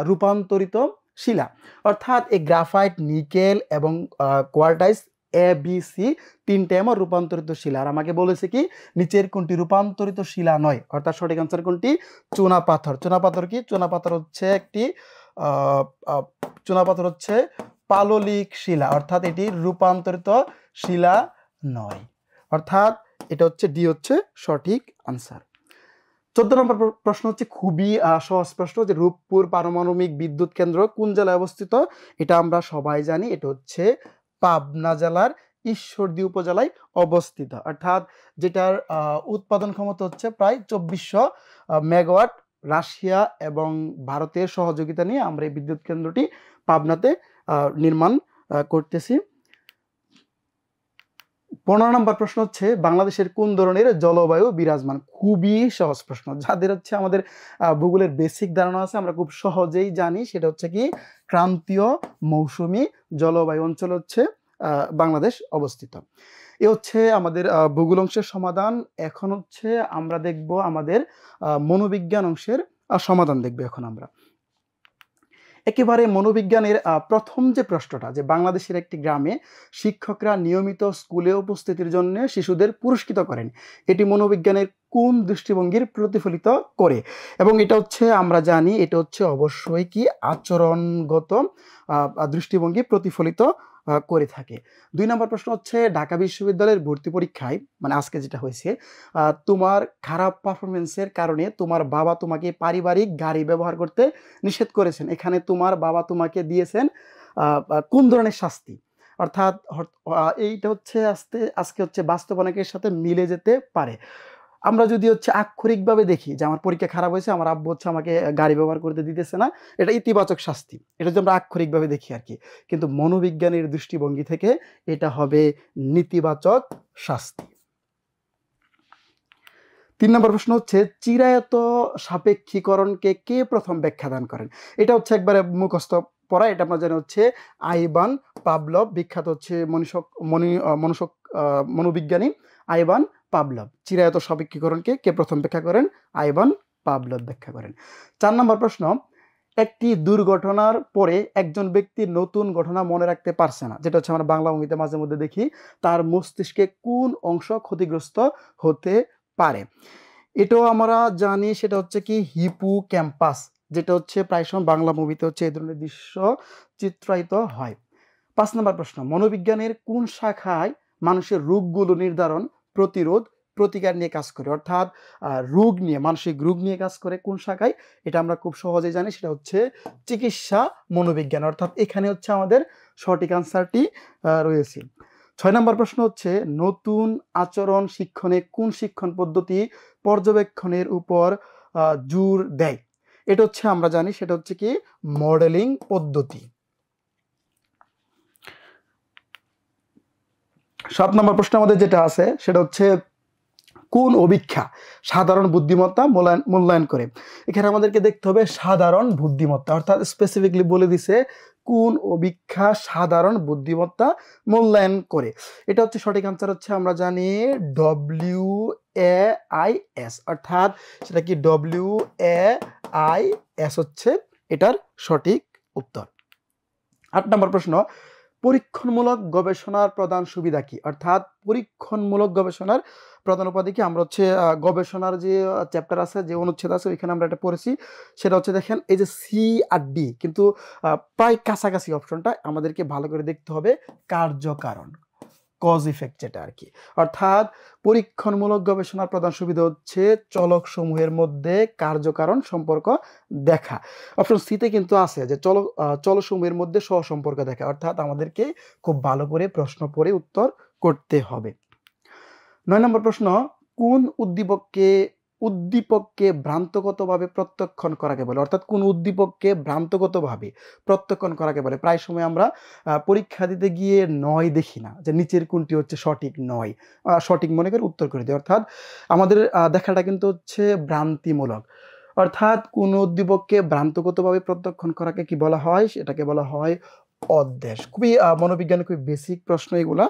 রূপান্তরিত শিলা। অর্থাৎ এই গ্রাফাইট, নিকেল এবং কোয়ার্টাইজ এ বি সি তিনটে আমার রূপান্তরিত শিলা। আর আমাকে বলেছে কি নিচের কোনটি রূপান্তরিত শিলা নয়, অর্থাৎ সঠিক আনসার কোনটি? চুনাপাথর। চুনাপাথর কি? চুনাপাথর হচ্ছে একটি চুনাপাথর হচ্ছে পাললিক শিলা, অর্থাৎ এটি রূপান্তরিত শিলা নয়, অর্থাৎ এটা হচ্ছে ডি হচ্ছে সঠিক আনসার। 14 নম্বর প্রশ্ন হচ্ছে খুবই সহজ প্রশ্ন, যে রূপপুর পারমাণবিক বিদ্যুৎ কেন্দ্র কোন জেলায় অবস্থিত? এটা আমরা সবাই জানি, এটা হচ্ছে পাবনা জেলার ঈশ্বরদী উপজেলায় অবস্থিত, অর্থাৎ যেটার উৎপাদন ক্ষমতা হচ্ছে প্রায় 2400 মেগাওয়াট। রাশিয়া এবং ভারতের সহযোগিতা নিয়ে আমরা এই বিদ্যুৎ কেন্দ্রটি পাবনাতে নির্মাণ করতেছি। 15 নম্বর প্রশ্ন হচ্ছে বাংলাদেশের কোন ধরনের জলবায়ু বিরাজমান? খুবই সহজ প্রশ্ন, যাদের হচ্ছে আমাদের ভূগোলের বেসিক ধারণা আছে আমরা খুব সহজেই জানি, সেটা হচ্ছে কি ক্রান্তীয় মৌসুমী জলবায়ু অঞ্চল হচ্ছে বাংলাদেশ অবস্থিত। এ হচ্ছে আমাদের ভূগোল অংশের সমাধান। এখন হচ্ছে আমরা দেখব আমাদের মনোবিজ্ঞান অংশের সমাধান দেখব এখন আমরা। একেবারে মনোবিজ্ঞানের প্রথম যে প্রশ্নটা, যে বাংলাদেশের একটি গ্রামে শিক্ষকরা নিয়মিত স্কুলে উপস্থিতির জন্য শিশুদের পুরস্কৃত করেন, এটি মনোবিজ্ঞানের কোন দৃষ্টিভঙ্গির প্রতিফলিত করে? এবং এটা হচ্ছে আমরা জানি এটা হচ্ছে অবশ্যই কি আচরণগত দৃষ্টিভঙ্গি প্রতিফলিত করে থাকে। 2 নম্বর প্রশ্ন হচ্ছে ঢাকা বিশ্ববিদ্যালয়ের ভর্তি পরীক্ষায়, মানে আজকে যেটা হয়েছে, তোমার খারাপ পারফরমেন্সের কারণে তোমার বাবা তোমাকে পারিবারিক গাড়ি ব্যবহার করতে নিষেধ করেছেন। এখানে তোমার বাবা তোমাকে দিয়েছেন কোন ধরনের শাস্তি? অর্থাৎ এইটা হচ্ছে আজকে হচ্ছে বাস্তবতার সাথে মিলে যেতে পারে। আমরা যদি হচ্ছে আক্ষরিকভাবে দেখি যে আমার পরীক্ষা খারাপ হয়েছে, আমার আব্বু হচ্ছে আমাকে গাড়ি ব্যবহার করতে দিতেছে না, এটা ইতিবাচক শাস্তি, এটা যদি আমরা আক্ষরিকভাবে দেখি আর কি। কিন্তু মনোবিজ্ঞানের দৃষ্টিভঙ্গি থেকে এটা হবে নেতিবাচক শাস্তি। 3 নম্বর প্রশ্ন হচ্ছে চিরায়ত সাপেক্ষীকরণকে কে প্রথম ব্যাখ্যা দান করেন? এটা হচ্ছে একবারে মুখস্থ পড়া, এটা আমরা জানি হচ্ছে আইভান পাভলভ, বিখ্যাত হচ্ছে মনোবিজ্ঞানী আইভান পাভলভ। চিরায়ত সাপেক্ষীকরণকে কে প্রথম ব্যাখ্যা করেন? আইভান পাভলভ ব্যাখ্যা করেন। 4 নম্বর প্রশ্ন একটি দুর্ঘটনার পরে একজন ব্যক্তি নতুন ঘটনা মনে রাখতে পারছে না, যেটা হচ্ছে আমরা বাংলা মুভিতে মাঝে মধ্যে দেখি, তার মস্তিষ্কে কোন অংশ ক্ষতিগ্রস্ত হতে পারে? এটাও আমরা জানি, সেটা হচ্ছে কি হিপোক্যাম্পাস, যেটা হচ্ছে প্রায় সময় বাংলা মুভিতে হচ্ছে এই ধরনের দৃশ্য চিত্রায়িত হয়। 5 নম্বর প্রশ্ন মনোবিজ্ঞানের কোন শাখায় মানুষের রোগগুলো নির্ধারণ, প্রতিরোধ, প্রতিকার নিয়ে কাজ করে? অর্থাৎ রোগ নিয়ে, মানসিক রোগ নিয়ে কাজ করে কোন শাখায়? এটা আমরা খুব সহজে জানি, সেটা হচ্ছে চিকিৎসা মনোবিজ্ঞান। অর্থাৎ এখানে হচ্ছে আমাদের সঠিক আনসারটি রয়েছে। 6 নম্বর প্রশ্ন হচ্ছে নতুন আচরণ শিক্ষণে কোন শিক্ষণ পদ্ধতি পর্যবেক্ষণের উপর জোর দেয়? এটা হচ্ছে আমরা জানি, সেটা হচ্ছে কি মডেলিং পদ্ধতি। 7 নম্বর প্রশ্ন আমাদের যেটা আছে সেটা হচ্ছে কোন অভিক্ষা সাধারণ বুদ্ধিমত্তা মূল্যায়ন করে? এখানে আমাদেরকে দেখতে হবে সাধারণ বুদ্ধিমত্তা, অর্থাৎ স্পেসিফিকলি বলে দিছে কোন অভিক্ষা সাধারণ বুদ্ধিমত্তা মূল্যায়ন করে? এটা হচ্ছে সঠিক আনসার হচ্ছে আমরা জানি WAIS, অর্থাৎ সেটা কি WAIS হচ্ছে এটার সঠিক উত্তর। 8 নম্বর প্রশ্ন, পরীক্ষণমূলক গবেষণার প্রধান সুবিধা কি? অর্থাৎ পরীক্ষণমূলক গবেষণার প্রধান উপাধি কি? আমরা হচ্ছে গবেষণার যে চ্যাপ্টার আছে, যে অনুচ্ছেদ আছে, ওইখানে আমরা এটা পড়েছি। সেটা হচ্ছে দেখেন এই যে সি আর ডি কিন্তু প্রায় কাছাকাছি অপশনটা, আমাদেরকে ভালো করে দেখতে হবে কার্যকারণ, কজ ইফেক্ট যেটা আর কি। অর্থাৎ পরীক্ষণমূলক গবেষণার প্রধান সুবিধা হচ্ছে চলক সমূহের মধ্যে কার্যকারণ সম্পর্ক দেখা। অপশন সিতে কিন্তু আছে যে চলক সমূহের মধ্যে সহসম্পর্ক দেখা, অর্থাৎ আমাদেরকে খুব ভালো করে প্রশ্ন পড়ে উত্তর করতে হবে। 9 নম্বর প্রশ্ন, কোন উদ্দীপককে ভ্রান্তগতভাবে প্রত্যক্ষণ করাকে বলে? অর্থাৎ কোন উদ্দীপককে ভ্রান্তগতভাবে প্রত্যক্ষণ করাকে বলে? প্রায় সময় আমরা পরীক্ষা দিতে গিয়ে নয় দেখি না, যে নিচের কোনটি হচ্ছে সঠিক নয়, সঠিক মনে করে উত্তর করে দিই। অর্থাৎ আমাদের দেখাটা কিন্তু হচ্ছে ভ্রান্তিমূলক। অর্থাৎ কোন উদ্দীপককে ভ্রান্তগতভাবে প্রত্যক্ষণ করাকে কি বলা হয়? সেটাকে বলা হয় অধ্যাস। খুবই মনোবিজ্ঞানের খুবই বেসিক প্রশ্ন এগুলা।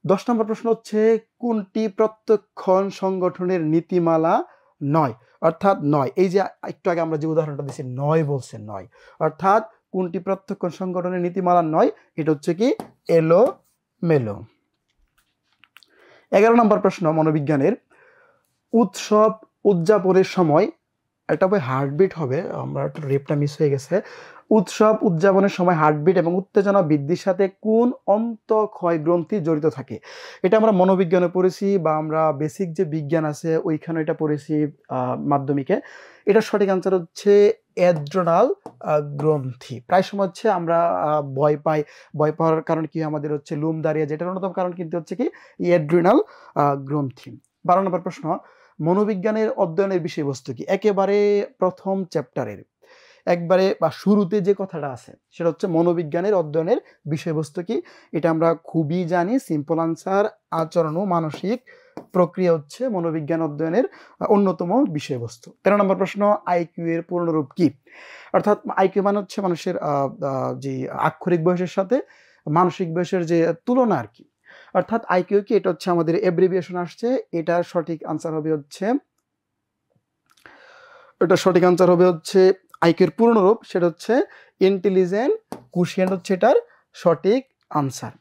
10 নম্বর প্রশ্ন হচ্ছে কোনটি প্রত্যক্ষণ সংগঠনের নীতিমালা নয়? অর্থাৎ নয়, এই যে একটু আগে আমরা যে উদাহরণটা দিয়েছি, নয় বলছে, নয়, অর্থাৎ কোনটি প্রত্যক্ষণ সংগঠনের নীতিমালা নয়? এটা হচ্ছে কি এলোমেলো। 11 নম্বর প্রশ্ন মনোবিজ্ঞানের, উৎসব উদযাপনের সময়, এটা বই হার্টবিট হবে, আমরা একটু রেপটা মিস হয়ে গেছে। উৎসব উদযাপনের সময় হার্টবিট এবং উত্তেজনা বৃদ্ধির সাথে কোন অন্তঃক্ষয় গ্রন্থি জড়িত থাকে? এটা আমরা মনোবিজ্ঞানে পড়েছি, বা আমরা বেসিক যে বিজ্ঞান আছে ওইখানে এটা পড়েছি মাধ্যমিকে। এটা সঠিক আনসার হচ্ছে অ্যাড্রেনাল গ্রন্থি। প্রায় সময় হচ্ছে আমরা ভয় পাওয়ার কারণ কি আমাদের হচ্ছে লোম দাঁড়িয়ে, যেটার অন্যতম কারণ কিন্তু হচ্ছে কি অ্যাড্রেনাল গ্রন্থি। 12 নম্বর প্রশ্ন, মনোবিজ্ঞানের অধ্যয়নের বিষয়বস্তু কি? একেবারে প্রথম চ্যাপ্টারের একবারে বা শুরুতে যে কথাটা আছে সেটা হচ্ছে মনোবিজ্ঞানের অধ্যয়নের বিষয়বস্তু কি? এটা আমরা খুবই জানি, সিম্পল আনসার, আচরণ ও মানসিক প্রক্রিয়া হচ্ছে মনোবিজ্ঞান অধ্যয়নের অন্যতম বিষয়বস্তু। 13 নম্বর প্রশ্ন, আইকিউ এর পূর্ণরূপ কি? অর্থাৎ আইকিউ মানে হচ্ছে মানুষের যে আক্ষরিক বয়সের সাথে মানসিক বয়সের যে তুলনা আর কি। অর্থাৎ আইকিউ কি? এটা হচ্ছে আমাদের এব্রিভিয়েশন আসছে। এটার সঠিক আনসার হবে হচ্ছে আইকিউর পূর্ণরূপ, সেটা হচ্ছে ইন্টেলিজেন্ট কোশিয়েন্ট হচ্ছে এটার সঠিক আনসার।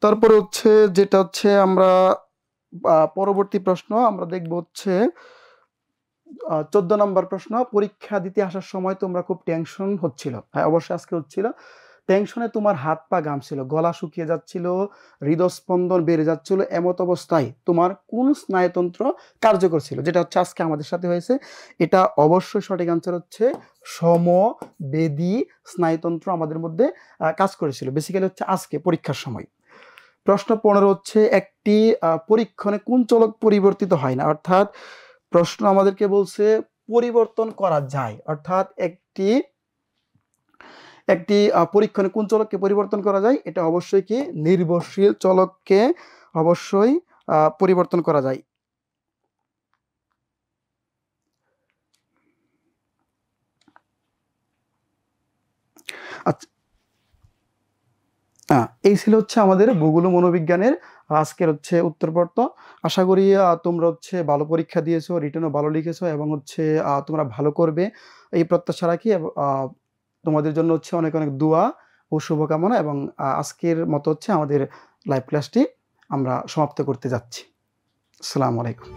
তারপরে হচ্ছে যেটা হচ্ছে আমরা পরবর্তী প্রশ্ন আমরা দেখব হচ্ছে 14 নম্বর প্রশ্ন, পরীক্ষা দিতে আসার সময় তোমরা খুব টেনশন হচ্ছিল। হ্যাঁ, অবশ্যই আজকে হচ্ছিল। টেনশনে তোমার হাত পা ঘামছিল, গলা শুকিয়ে যাচ্ছিল, হৃদস্পন্দন বেড়ে যাচ্ছিল, এমত অবস্থায় তোমার কোন স্নায়ুতন্ত্র কার্যকর ছিল? যেটা হচ্ছে আজকে আমাদের সাথে হয়েছে। এটা অবশ্যই সঠিক আনসার হচ্ছে সমবেদী স্নায়ুতন্ত্র আমাদের মধ্যে কাজ করেছিল, বেসিক্যালি হচ্ছে আজকে পরীক্ষার সময়। প্রশ্ন 15 হচ্ছে একটি পরীক্ষণে কোন চলক পরিবর্তিত হয় না? অর্থাৎ প্রশ্ন আমাদেরকে বলছে পরিবর্তন করা যায়, অর্থাৎ একটি পরীক্ষণে কোন চলককে পরিবর্তন করা যায়? এটা অবশ্যই কি নির্ভরশীল চলককে অবশ্যই পরিবর্তন করা যায়। আচ্ছা, এই ছিল হচ্ছে আমাদের ভূগোল ও মনোবিজ্ঞানের আজকের হচ্ছে উত্তরপত্র। আশা করি তোমরা হচ্ছে ভালো পরীক্ষা দিয়েছো, রিটেনও ভালো লিখেছো এবং হচ্ছে তোমরা ভালো করবে এই প্রত্যাশা রাখি। তোমাদের জন্য হচ্ছে অনেক অনেক দোয়া ও শুভকামনা, এবং আজকের মতো হচ্ছে আমাদের লাইভ ক্লাসটি আমরা সমাপ্ত করতে যাচ্ছি। আসসালামু আলাইকুম।